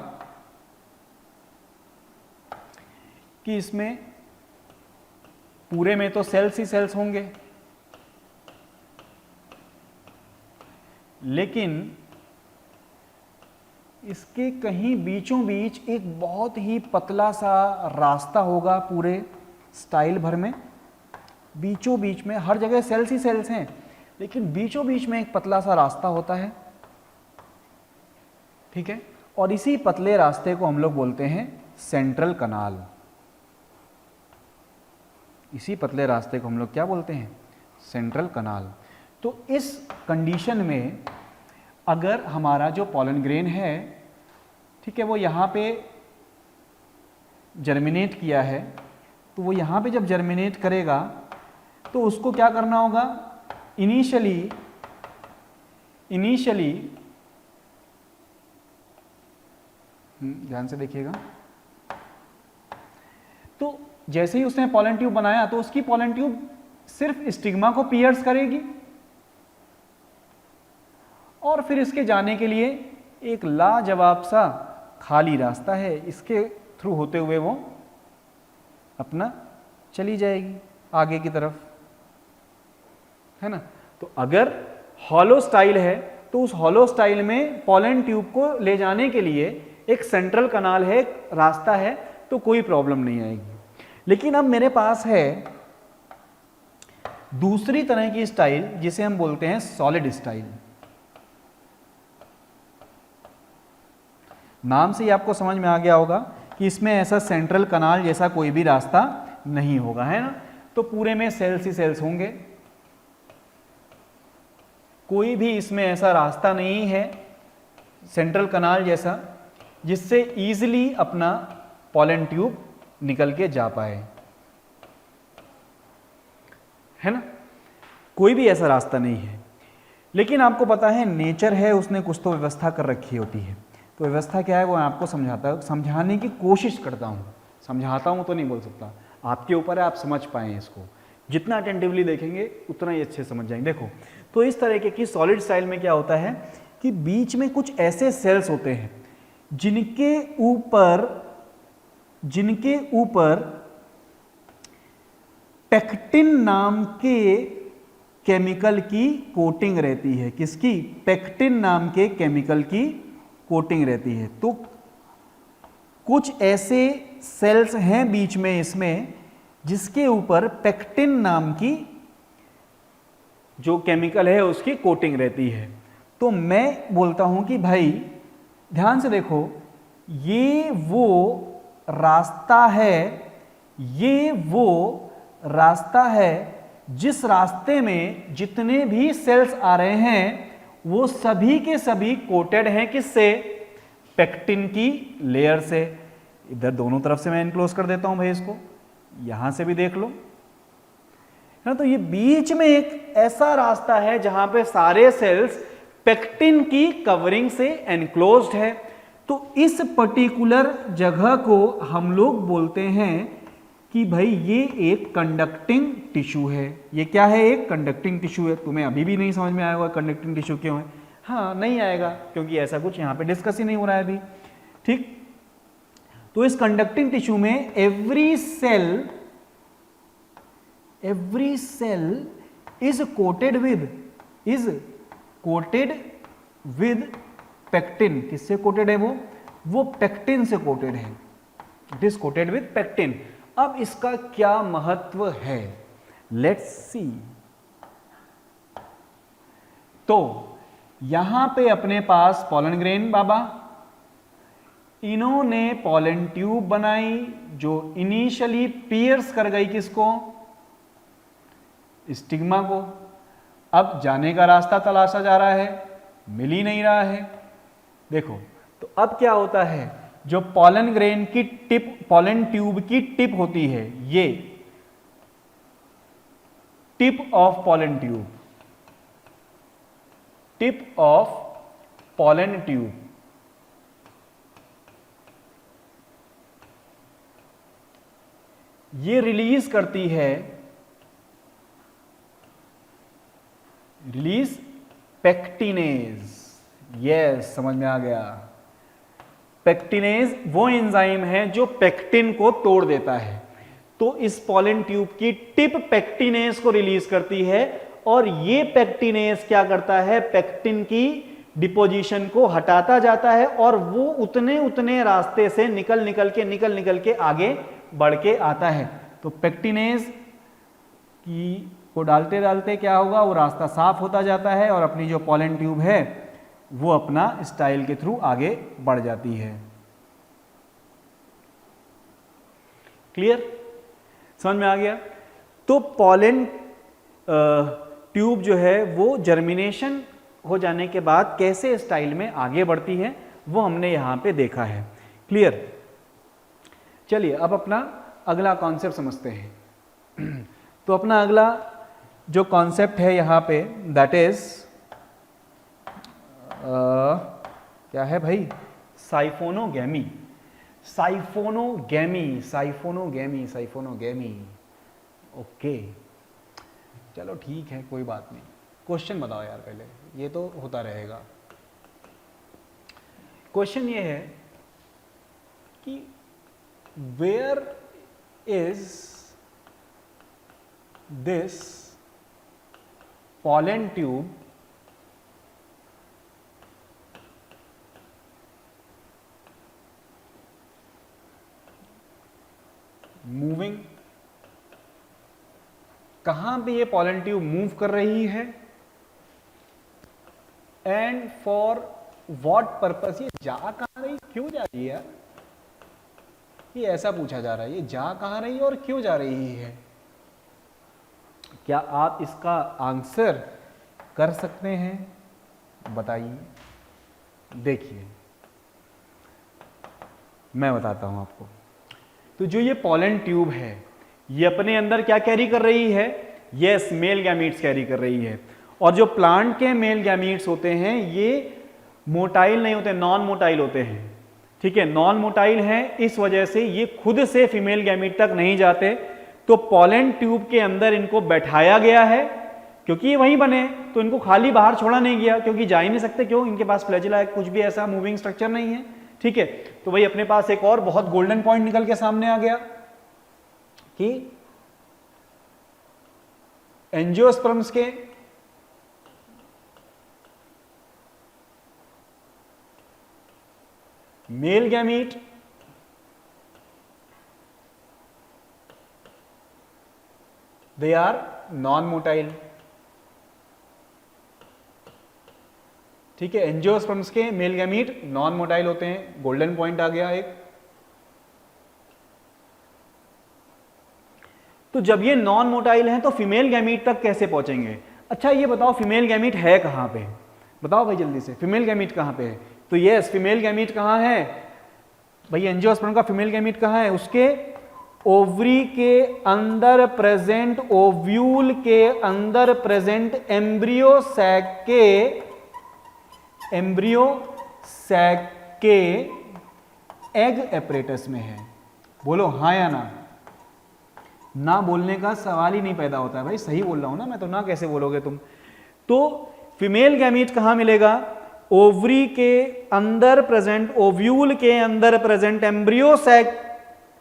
A: कि इसमें पूरे में तो सेल्स ही सेल्स होंगे, लेकिन इसके कहीं बीचों बीच एक बहुत ही पतला सा रास्ता होगा पूरे स्टाइल भर में, बीचों बीच में, हर जगह सेल्स ही सेल्स हैं लेकिन बीचों बीच में एक पतला सा रास्ता होता है, ठीक है। और इसी पतले रास्ते को हम लोग बोलते हैं सेंट्रल कनाल। इसी पतले रास्ते को हम लोग क्या बोलते हैं? सेंट्रल कनाल। तो इस कंडीशन में अगर हमारा जो पॉलन ग्रेन है, ठीक है, वो यहाँ पे जर्मिनेट किया है, तो वो यहाँ पे जब जर्मिनेट करेगा तो उसको क्या करना होगा? इनिशियली ध्यान से देखिएगा, तो जैसे ही उसने पॉलन ट्यूब बनाया तो उसकी पॉलन ट्यूब सिर्फ स्टिग्मा को पियर्स करेगी और फिर इसके जाने के लिए एक लाजवाब सा खाली रास्ता है, इसके थ्रू होते हुए वो अपना चली जाएगी आगे की तरफ, है ना। तो अगर हॉलो स्टाइल है तो उस हॉलो स्टाइल में पॉलन ट्यूब को ले जाने के लिए एक सेंट्रल कनाल है, एक रास्ता है, तो कोई प्रॉब्लम नहीं आएगी। लेकिन अब मेरे पास है दूसरी तरह की स्टाइल जिसे हम बोलते हैं सॉलिड स्टाइल। नाम से ही आपको समझ में आ गया होगा कि इसमें ऐसा सेंट्रल कनाल जैसा कोई भी रास्ता नहीं होगा, है ना। तो पूरे में सेल्स ही सेल्स होंगे, कोई भी इसमें ऐसा रास्ता नहीं है सेंट्रल कनाल जैसा जिससे इजीली अपना पॉलन ट्यूब निकल के जा पाए, है ना। कोई भी ऐसा रास्ता नहीं है। लेकिन आपको पता है नेचर है, उसने कुछ तो व्यवस्था कर रखी होती है। तो व्यवस्था क्या है वो मैं आपको समझाने की कोशिश करता हूँ। समझाता हूँ तो नहीं बोल सकता, आपके ऊपर है आप समझ पाएँ इसको। जितना अटेंटिवली देखेंगे उतना ही अच्छे समझ जाएंगे। देखो, तो इस तरीके की सॉलिड स्टाइल में क्या होता है कि बीच में कुछ ऐसे सेल्स होते हैं जिनके ऊपर पेक्टिन नाम के केमिकल की कोटिंग रहती है। किसकी? पेक्टिन नाम के केमिकल की कोटिंग रहती है। तो कुछ ऐसे सेल्स हैं बीच में इसमें जिसके ऊपर पेक्टिन नाम की जो केमिकल है उसकी कोटिंग रहती है। तो मैं बोलता हूं कि भाई ध्यान से देखो, ये वो रास्ता है जिस रास्ते में जितने भी सेल्स आ रहे हैं वो सभी के सभी कोटेड हैं किससे? पेक्टिन की लेयर से। इधर दोनों तरफ से मैं इनक्लोज कर देता हूं भाई, इसको यहां से भी देख लो, है ना। तो ये बीच में एक ऐसा रास्ता है जहां पे सारे सेल्स पेक्टिन की कवरिंग से एनक्लोज्ड है। तो इस पर्टिकुलर जगह को हम लोग बोलते हैं कि भाई ये एक कंडक्टिंग टिश्यू है। ये क्या है? एक कंडक्टिंग टिश्यू है। तुम्हें अभी भी नहीं समझ में आया होगा कंडक्टिंग टिश्यू क्यों है? हाँ, नहीं आएगा क्योंकि ऐसा कुछ यहाँ पे डिस्कस ही नहीं हो रहा है अभी, ठीक। तो इस कंडक्टिंग टिश्यू में every cell is coated with pectin. किससे कोटेड है वो पेक्टिन से कोटेड है। It is coated with pectin. अब इसका क्या महत्व है, लेट्स सी। तो यहां पे अपने पास पॉलन ग्रेन बाबा, इन्होंने पॉलन ट्यूब बनाई जो इनिशियली पियर्स कर गई किसको? स्टिग्मा को। अब जाने का रास्ता तलाशा जा रहा है, मिल ही नहीं रहा है। देखो, तो अब क्या होता है, जो पॉलन ग्रेन की टिप, पॉलन ट्यूब की टिप होती है, ये tip of pollen tube, tip of pollen tube, ये रिलीज करती है, रिलीज पेक्टिनेज। यस, समझ में आ गया। पेक्टिनेज वो एंजाइम है जो पेक्टिन को तोड़ देता है। तो इस पॉलन ट्यूब की टिप पेक्टिनेज को रिलीज करती है और ये पेक्टिनेज क्या करता है? पेक्टिन की डिपोजिशन को हटाता जाता है और वो उतने उतने रास्ते से निकल निकल के आगे बढ़ के आता है। तो पेक्टिनेज की को डालते डालते क्या होगा, वो रास्ता साफ होता जाता है और अपनी जो पॉलन ट्यूब है वो अपना स्टाइल के थ्रू आगे बढ़ जाती है। क्लियर, समझ में आ गया। तो पॉलन ट्यूब जो है वो जर्मिनेशन हो जाने के बाद कैसे स्टाइल में आगे बढ़ती है वो हमने यहां पे देखा है। क्लियर, चलिए अब अपना अगला कॉन्सेप्ट समझते हैं। तो अपना अगला जो कॉन्सेप्ट है यहां पे दैट इज क्या है भाई, साइफोनोगैमी। साइफोनोगैमी साइफोनोगैमी साइफोनोगैमी ओके, चलो ठीक है, कोई बात नहीं। क्वेश्चन बताओ यार पहले, ये तो होता रहेगा। क्वेश्चन ये है कि where is this pollen tube moving, कहां पे ये पॉलन ट्यूब मूव कर रही है एंड फॉर व्हाट पर्पस, ये जा कहां रही, क्यों जा रही है, ये ऐसा पूछा जा रहा है, ये जा कहां रही है और क्यों जा रही है। क्या आप इसका आंसर कर सकते हैं, बताइए। देखिए मैं बताता हूं आपको। तो जो ये पॉलन ट्यूब है ये अपने अंदर क्या कैरी कर रही है, यस मेल गैमीट्स कैरी कर रही है। और जो प्लांट के मेल गैमीट्स होते हैं ये मोटाइल नहीं होते, नॉन मोटाइल होते हैं। ठीक है, नॉन मोटाइल हैं, इस वजह से ये खुद से फीमेल गैमीट तक नहीं जाते। तो पॉलन ट्यूब के अंदर इनको बैठाया गया है, क्योंकि ये वहीं बने तो इनको खाली बाहर छोड़ा नहीं गया, क्योंकि जा ही नहीं सकते, क्यों, इनके पास फ्लैजिला कुछ भी ऐसा मूविंग स्ट्रक्चर नहीं है। ठीक है, तो भाई अपने पास एक और बहुत गोल्डन पॉइंट निकल के सामने आ गया कि एंजियोस्पर्म्स के male gamete they are non motile. ठीक है, एंजियोस्पर्म्स के मेल गैमीट नॉन मोटाइल होते हैं, गोल्डन पॉइंट आ गया एक। तो जब ये नॉन मोटाइल हैं तो फीमेल गैमीट तक कैसे पहुंचेंगे। अच्छा ये बताओ फीमेल गैमीट है कहां पे, बताओ भाई जल्दी से, फीमेल गैमीट कहां पे है। तो यस फीमेल गैमीट कहां है भाई, एंजियोस्पर्म का फीमेल गैमीट कहां है, उसके ओवरी के अंदर प्रेजेंट, ओव्यूल के अंदर प्रेजेंट एम्ब्रियो सैक के एग एपरेटस में है। बोलो हाँ या ना, ना बोलने का सवाल ही नहीं पैदा होता है भाई, सही बोल रहा हूं ना मैं तो, ना कैसे बोलोगे तुम। तो फीमेल गैमीट कहां मिलेगा, ओवरी के अंदर प्रेजेंट, ओव्यूल के अंदर प्रेजेंट एम्ब्रियो सैक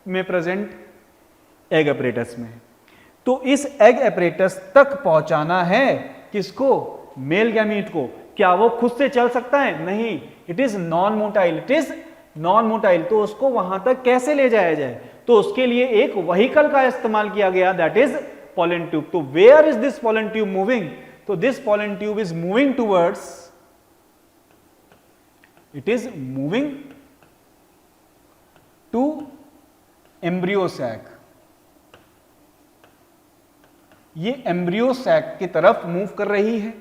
A: में प्रेजेंट एग एपरेटस में। तो इस एग एपरेटस तक पहुंचाना है किसको, मेल गैमीट को। क्या वो खुद से चल सकता है, नहीं, it is non motile, it is non motile. तो उसको वहां तक कैसे ले जाया जाए, तो उसके लिए एक व्हीकल का इस्तेमाल किया गया, that is pollen tube. So where is this pollen tube moving, so this pollen tube is moving towards, it is moving to embryo sac. ये एम्ब्रियो सैक की तरफ मूव कर रही है।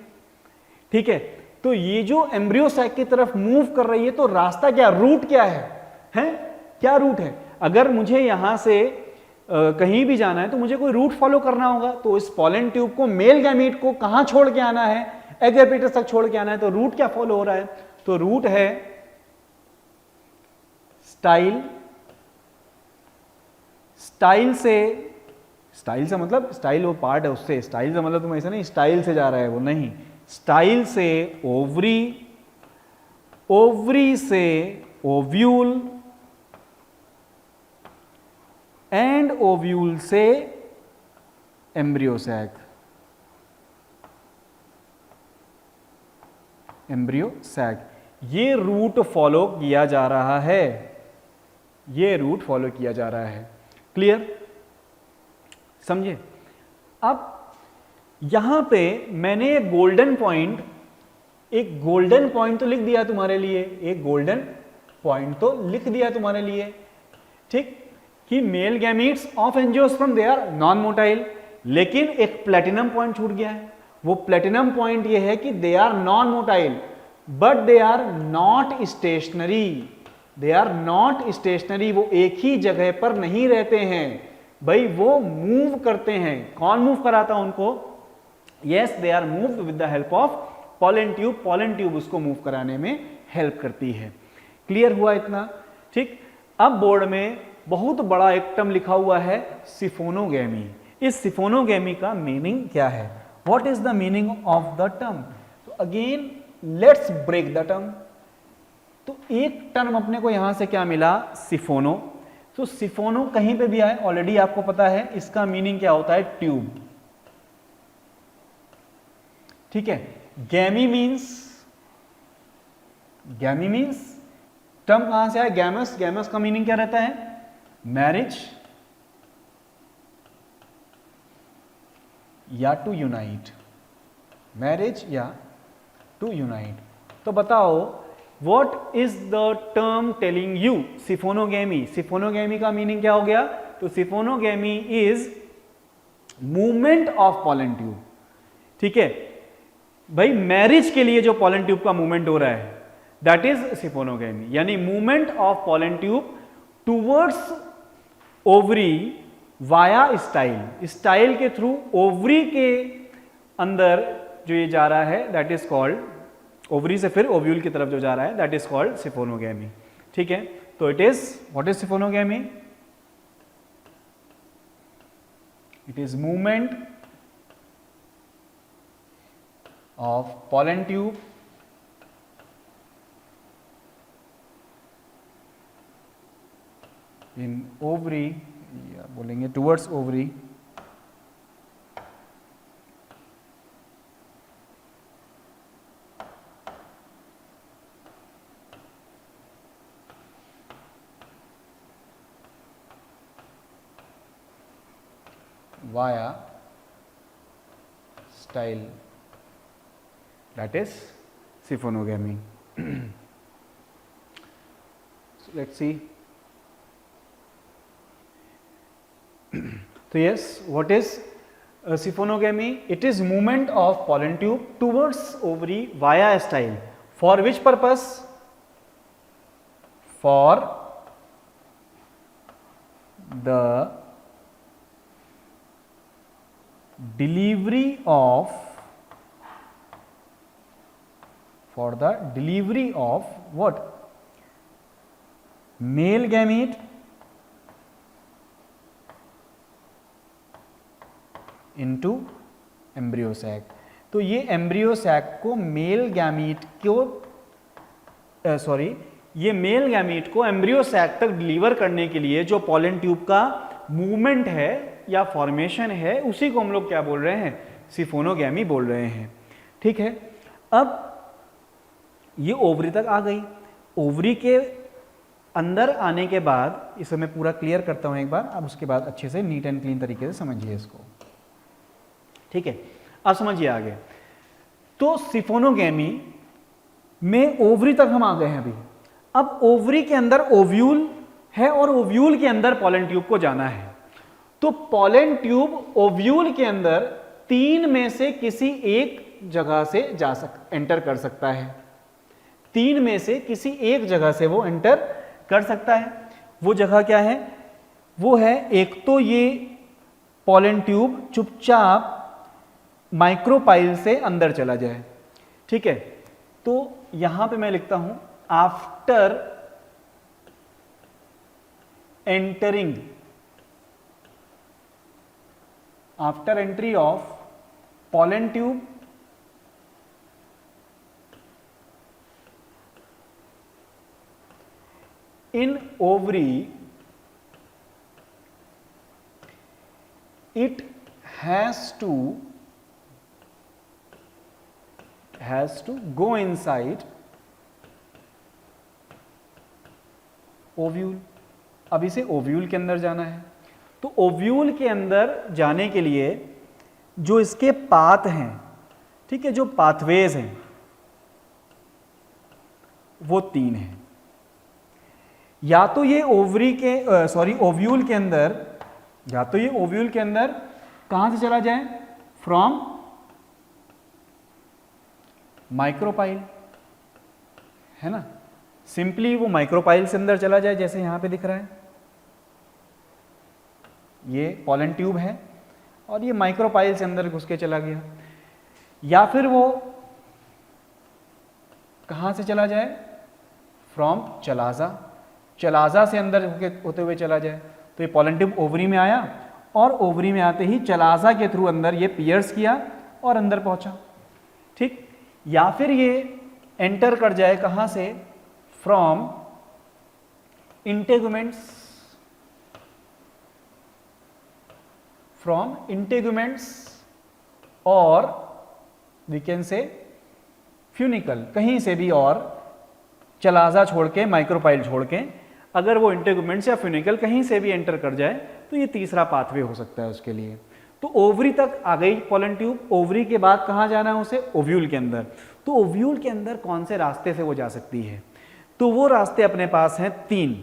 A: ठीक है, तो ये जो एम्ब्रियो सैक की तरफ मूव कर रही है तो रास्ता क्या, रूट क्या है? क्या रूट है। अगर मुझे यहां से कहीं भी जाना है तो मुझे कोई रूट फॉलो करना होगा। तो इस पॉलन ट्यूब को, मेल गैमीट को कहां छोड़ के आना है, एग एपरेटस तक छोड़ के आना है। तो रूट क्या फॉलो हो रहा है, तो रूट है स्टाइल। स्टाइल से मतलब स्टाइल वो पार्ट है उससे, स्टाइल से मतलब तुम ऐसा नहीं स्टाइल से जा रहा है वो, नहीं, स्टाइल से ओवरी, ओवरी से ओव्यूल एंड ओव्यूल से एम्ब्रियो सैक। Embryo sac. ये रूट फॉलो किया जा रहा है, ये रूट फॉलो किया जा रहा है। क्लियर, समझे? अब यहां पे मैंने एक गोल्डन पॉइंट तो लिख दिया तुम्हारे लिए, एक गोल्डन पॉइंट तो लिख दिया तुम्हारे लिए, ठीक, कि male gametes of angiosperm they are non motile. लेकिन एक प्लेटिनम पॉइंट छूट गया है। वो प्लेटिनम पॉइंट ये है कि they are non motile but they are not stationary. They are not stationary, वो एक ही जगह पर नहीं रहते हैं भाई, वो मूव करते हैं। कौन मूव कराता है उनको? Yes, they are moved with the help of pollen tube. Pollen tube उसको मूव कराने में हेल्प करती है। क्लियर हुआ इतना? ठीक। अब बोर्ड में बहुत बड़ा एक टर्म लिखा हुआ है सिफोनोगैमी। इस सिफोनोगैमी का मीनिंग क्या है? What is the meaning of the term? So again let's break the term. तो एक टर्म अपने को यहां से क्या मिला? सिफोनो। तो सिफोनो कहीं पे भी आए, ऑलरेडी आपको पता है इसका मीनिंग क्या होता है? ट्यूब। ठीक है। गैमी मीन्स टर्म कहां से आया? गैमस। गैमस का मीनिंग क्या रहता है? मैरिज या टू यूनाइट। मैरिज या टू यूनाइट। तो बताओ what is the term telling you? Siphonogamy. Siphonogamy का मीनिंग क्या हो गया? तो siphonogamy is movement of pollen tube. ठीक है भाई, मैरिज के लिए जो पॉलन ट्यूब का मूवमेंट हो रहा है दैट इज सिफोनोगैमी, यानी movement of pollen tube towards ovary via style. Style के थ्रू ओवरी के अंदर जो ये जा रहा है दैट इज कॉल्ड, ओवरी से फिर ओव्यूल की तरफ जो जा रहा है दैट इज कॉल्ड सिफोनोगैमी। ठीक है, तो it is, what is siphonogamy? It is movement of pollen tube in ovary, या बोलेंगे towards ovary via style, that is siphonogamy. So let's see. So yes, what is siphonogamy? It is movement of pollen tube towards ovary via style. For which purpose? For the delivery of what? Male gamete into embryo sac। तो ये embryo sac को male gamete को ये male gamete को embryo sac तक deliver करने के लिए जो पॉलन ट्यूब का मूवमेंट है या फॉर्मेशन है उसी को हम लोग क्या बोल रहे हैं? सिफोनोगैमी बोल रहे हैं। ठीक है, अब ये ओवरी तक आ गई। ओवरी के अंदर आने के बाद, इसे मैं पूरा क्लियर करता हूं एक बार, अब उसके बाद अच्छे से नीट एंड क्लीन तरीके से समझिए इसको। ठीक है, अब समझिए आगे। तो सिफोनोगैमी में ओवरी तक हम आ गए हैं अभी। अब ओवरी के अंदर ओव्यूल है और ओव्यूल के अंदर पॉलन ट्यूब को जाना है। तो पॉलन ट्यूब ओव्यूल के अंदर तीन में से किसी एक जगह से एंटर कर सकता है। तीन में से किसी एक जगह से वो एंटर कर सकता है। वो जगह क्या है? वो है, एक तो ये पॉलन ट्यूब चुपचाप माइक्रोपाइल से अंदर चला जाए। ठीक है, तो यहां पे मैं लिखता हूं after entry of pollen tube in ovary, it has to has to go inside ovule. अब इसे ओव्यूल के अंदर जाना है, तो ओव्यूल के अंदर जाने के लिए जो इसके पाथ हैं, ठीक है, जो पाथवेज हैं वो 3 हैं। या तो ये ओवरी के ओव्यूल के अंदर, या तो ये ओव्यूल के अंदर कहां से चला जाए, फ्रॉम माइक्रोपाइल, है ना, सिंपली वो माइक्रोपाइल से अंदर चला जाए, जैसे यहां पे दिख रहा है, ये पॉलन ट्यूब है और ये माइक्रोपाइल से अंदर घुस के चला गया। या फिर वो कहां से चला जाए, फ्रॉम चलाजा, चलाजा से अंदर होते हुए चला जाए। तो ये पॉलन ट्यूब ओवरी में आया और ओवरी में आते ही चलाजा के थ्रू अंदर ये पियर्स किया और अंदर पहुंचा, ठीक। या फिर ये एंटर कर जाए कहां से, फ्रॉम इंटेगुमेंट्स, फ्रॉम इंटेगुमेंट्स और वी कैन से फ्यूनिकल, कहीं से भी, और चलाजा छोड़ के, माइक्रोपाइल छोड़ के, अगर वो इंटेगुमेंट्स या फ्यूनिकल कहीं से भी एंटर कर जाए तो ये तीसरा पाथवे हो सकता है उसके लिए। तो ओवरी तक आ गई पॉलन ट्यूब, ओवरी के बाद कहाँ जाना है उसे, ओव्यूल के अंदर। तो ओव्यूल के अंदर कौन से रास्ते से वो जा सकती है, तो वो रास्ते अपने पास हैं 3।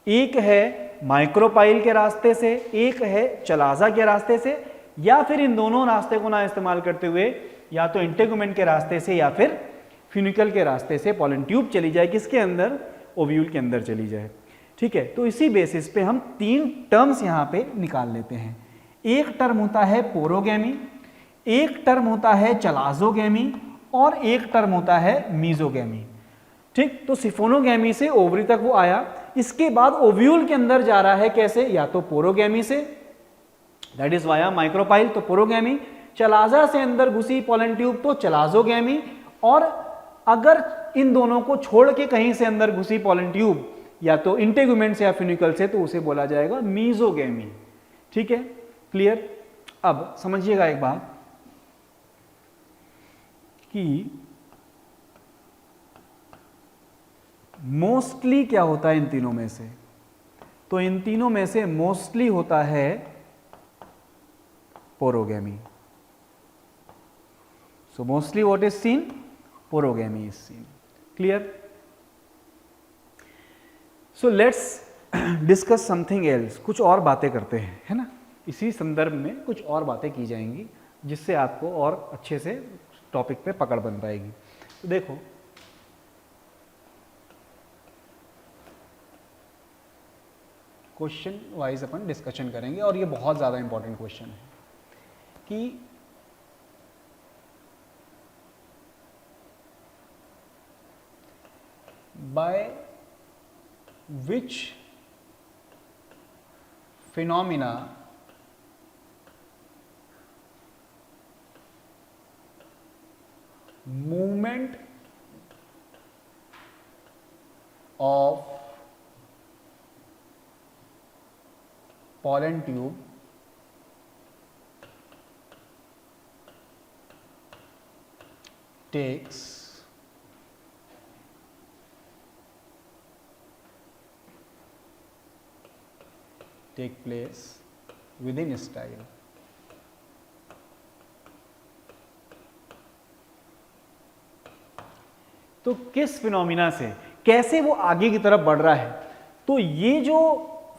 A: एक है माइक्रोपाइल के रास्ते से, एक है चलाजा के रास्ते से, या फिर इन दोनों रास्ते को ना इस्तेमाल करते हुए या तो इंटेगुमेंट के रास्ते से या फिर फ्यूनिकल के रास्ते से पॉलन ट्यूब चली जाए, किसके अंदर, ओव्यूल के अंदर चली जाए, ठीक है। तो इसी बेसिस पे हम 3 टर्म्स यहां पे निकाल लेते हैं। एक टर्म होता है पोरोगैमी, एक टर्म होता है चलाजोगैमी और एक टर्म होता है मीजोगैमी, ठीक। तो सिफोनोगैमी से ओवरी तक वो आया, इसके बाद ओव्यूल के अंदर जा रहा है कैसे, या तो पोरोगैमी से, दैट इज वाया माइक्रोपाइल, तो पोरोगैमी, चलाजा से अंदर घुसी पॉलन ट्यूब तो चलाजोगैमी, और अगर इन दोनों को छोड़ के कहीं से अंदर घुसी पॉलन ट्यूब या तो इंटेगुमेंट से या फ्यूनिकल से, तो उसे बोला जाएगा मीजोगैमी, ठीक है, क्लियर। अब समझिएगा एक बात कि मोस्टली क्या होता है इन तीनों में से, तो इन तीनों में से मोस्टली होता है पोरोगैमी। So mostly what is seen, पोरोगैमी is seen, clear. So let's discuss something else, कुछ और बातें करते हैं, है ना, इसी संदर्भ में कुछ और बातें की जाएंगी जिससे आपको और अच्छे से टॉपिक पे पकड़ बन पाएगी। तो देखो, क्वेश्चन वाइज अपन डिस्कशन करेंगे और ये बहुत ज़्यादा इंपॉर्टेंट क्वेश्चन है कि by which phenomena movement of pollen tube take place within style। तो किस फिनोमिना से कैसे वो आगे की तरफ बढ़ रहा है, तो ये जो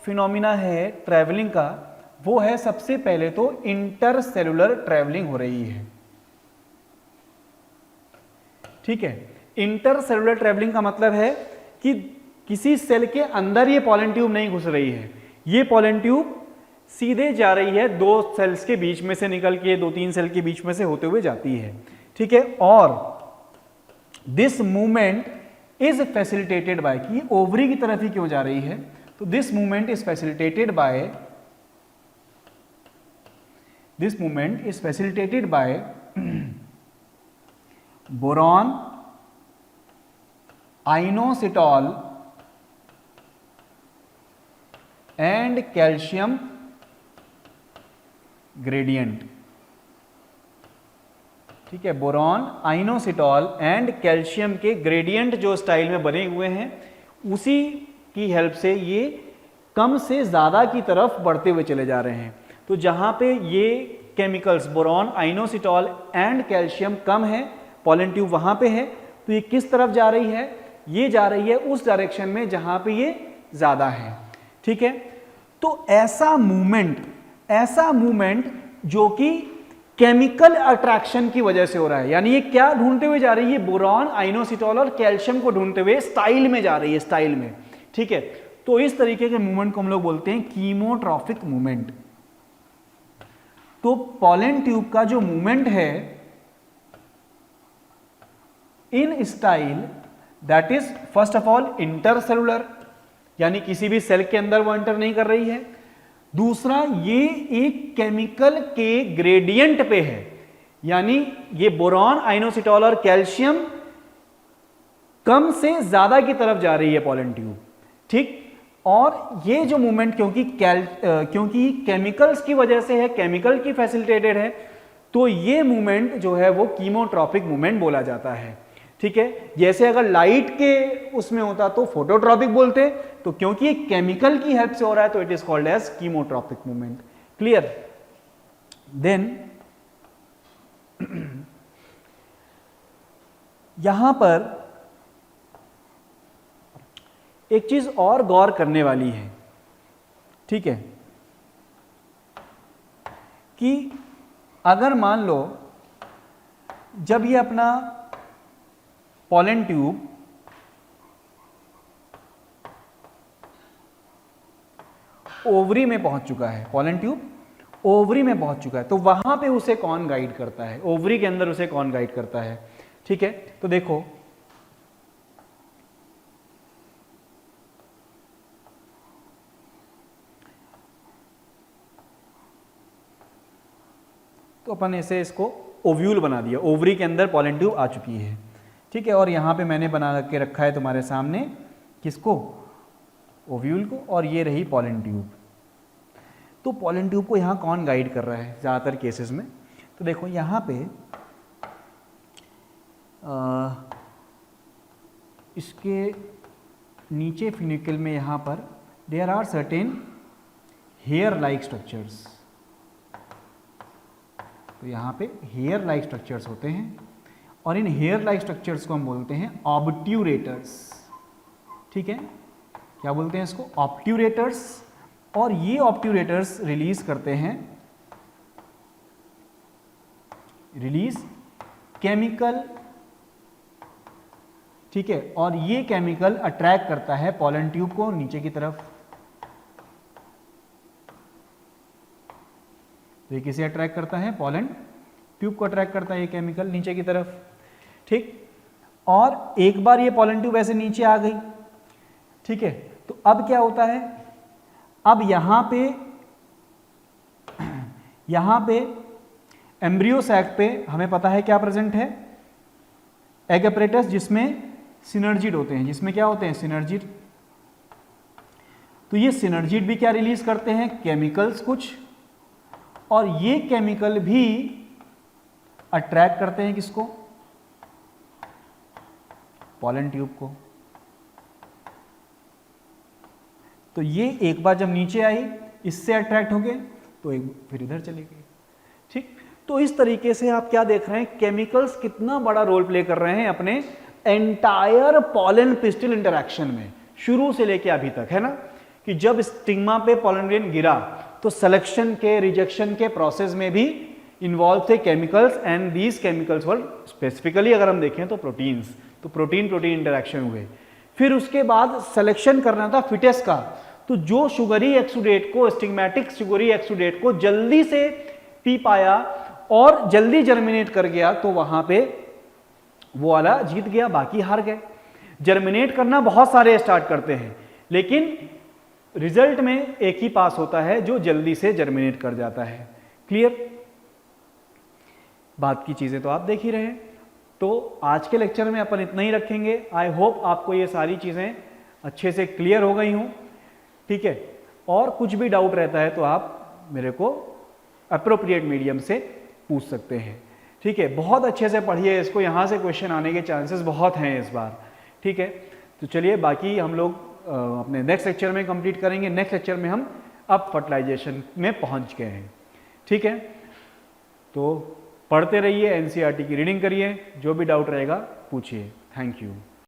A: फिनोमिना है ट्रैवलिंग का, वो है सबसे पहले तो इंटरसेलुलर ट्रैवलिंग हो रही है, ठीक है। इंटरसेलुलर ट्रैवलिंग का मतलब है कि किसी सेल के अंदर ये पॉलन ट्यूब नहीं घुस रही है, ये पॉलन ट्यूब सीधे जा रही है 2 सेल्स के बीच में से निकल के, 2-3 सेल के बीच में से होते हुए जाती है, ठीक है। और this movement is facilitated bye, कि ओवरी की तरफ ही क्यों जा रही है, तो this movement is facilitated bye boron, inositol and calcium gradient, ठीक है, बोरॉन, आइनोसिटॉल एंड कैल्शियम के ग्रेडियंट जो स्टाइल में बने हुए हैं उसी की हेल्प से ये कम से ज़्यादा की तरफ बढ़ते हुए चले जा रहे हैं। तो जहाँ पे ये chemicals boron, inositol and calcium कम है, पॉलन ट्यूब वहाँ पे है, तो ये किस तरफ जा रही है? ये जा रही है उस डायरेक्शन में जहाँ पे ये ज़्यादा है। ठीक है, तो ऐसा मूवमेंट जो कि केमिकल अट्रैक्शन की वजह से हो रहा है, यानी ये क्या ढूंढते हुए जा रही है? बोरॉन, आइनोसिटॉल और कैल्शियम को ढूंढते हुए स्टाइल में जा रही है, स्टाइल में। ठीक है, तो इस तरीके के मूवमेंट को हम लोग बोलते हैं कीमोट्रॉपिक मूवमेंट। तो पॉलन ट्यूब का जो मूवमेंट है in style, that is first of all intercellular, यानी किसी भी सेल के अंदर वो एंटर नहीं कर रही है। दूसरा, ये एक केमिकल के ग्रेडियंट पे है, यानी ये बोरॉन, आइनोसिटॉल और कैल्शियम कम से ज्यादा की तरफ जा रही है पॉलन ट्यूब। ठीक, और ये जो मूवमेंट क्योंकि केमिकल्स की वजह से है, केमिकल की फैसिलिटेटेड है, तो ये मूवमेंट जो है वो कीमोट्रॉपिक मूवमेंट बोला जाता है। ठीक है, जैसे अगर लाइट के उसमें होता तो फोटोट्रॉपिक बोलते, तो क्योंकि ये केमिकल की हेल्प से हो रहा है तो it is called as chemotropic movement. Clear? Then यहां पर एक चीज और गौर करने वाली है। ठीक है, कि अगर मान लो जब ये अपना पॉलन ट्यूब ओवरी में पहुंच चुका है, पॉलन ट्यूब ओवरी में पहुंच चुका है, तो वहां पे उसे कौन गाइड करता है? ओवरी के अंदर उसे कौन गाइड करता है? ठीक है, तो देखो तो अपन ऐसे इसको ओव्यूल बना दिया, ओवरी के अंदर पॉलन ट्यूब आ चुकी है। ठीक है, और यहाँ पे मैंने बना के रखा है तुम्हारे सामने किसको? ओव्यूल को, और ये रही पॉलन ट्यूब। तो पॉलन ट्यूब को यहाँ कौन गाइड कर रहा है ज़्यादातर केसेस में? तो देखो यहाँ पे इसके नीचे फिनिकल में यहाँ पर there are certain hair like structures. तो यहाँ पे हेयर लाइक स्ट्रक्चर्स होते हैं, और इन हेयर लाइक स्ट्रक्चर्स को हम बोलते हैं ऑब्ट्यूरेटर्स। ठीक है, क्या बोलते हैं इसको? ऑब्ट्यूरेटर्स। और ये ऑब्ट्यूरेटर्स रिलीज करते हैं केमिकल। ठीक है, और ये केमिकल अट्रैक्ट करता है पॉलन ट्यूब को नीचे की तरफ। तो ये किसे अट्रैक्ट करता है? पॉलन ट्यूब को अट्रैक्ट करता है ये केमिकल नीचे की तरफ। ठीक, और एक बार ये पॉलन ट्यूब ऐसे नीचे आ गई, ठीक है, तो अब क्या होता है? अब यहां पे एम्ब्रियो सैक पे हमें पता है क्या प्रेजेंट है? एग अपरेटस, जिसमें सिनर्जिड होते हैं। जिसमें क्या होते हैं? सिनर्जिड। तो ये सिनर्जिड भी क्या रिलीज करते हैं? केमिकल्स कुछ, और ये केमिकल भी अट्रैक्ट करते हैं किसको? पॉलन ट्यूब को। तो ये एक बार जब नीचे आई, इससे अट्रैक्ट हो गए, तो एक फिर इधर चले गए। ठीक, तो इस तरीके से आप क्या देख रहे हैं? केमिकल्स कितना बड़ा रोल प्ले कर रहे हैं अपने एंटायर पॉलन पिस्टिल इंटरैक्शन में, शुरू से लेके अभी तक, है ना? कि जब स्टिग्मा पे पॉलन ग्रेन गिरा तो सिलेक्शन के, रिजेक्शन के प्रोसेस में भी इन्वॉल्व थे chemicals, and these chemicals were specifically अगर हम देखें तो प्रोटीन्स। तो प्रोटीन प्रोटीन इंटरैक्शन हुए। फिर उसके बाद सिलेक्शन करना था फिटेस का, तो जो शुगरी एक्सुडेट को, स्टिग्मेटिक शुगरी एक्सुडेट को जल्दी से पी पाया और जल्दी जर्मिनेट कर गया, तो वहां पे वो वाला जीत गया, बाकी हार गए। जर्मिनेट करना बहुत सारे स्टार्ट करते हैं, लेकिन रिजल्ट में एक ही पास होता है जो जल्दी से जर्मिनेट कर जाता है। क्लियर? बात की चीजें तो आप देख ही रहे हैं। तो आज के लेक्चर में अपन इतना ही रखेंगे। आई होप आपको ये सारी चीजें अच्छे से क्लियर हो गई हों। ठीक है, और कुछ भी डाउट रहता है तो आप मेरे को अप्रोप्रिएट मीडियम से पूछ सकते हैं। ठीक। ठीक है, बहुत अच्छे से पढ़िए इसको, यहाँ से क्वेश्चन आने के चांसेस बहुत हैं इस बार। ठीक है, तो चलिए बाकी हम लोग अपने नेक्स्ट लेक्चर में कंप्लीट करेंगे। नेक्स्ट लेक्चर में हम अब फर्टिलाइजेशन में पहुँच गए हैं। ठीक है, तो पढ़ते रहिए, एनसीईआरटी की रीडिंग करिए, जो भी डाउट रहेगा पूछिए। Thank you.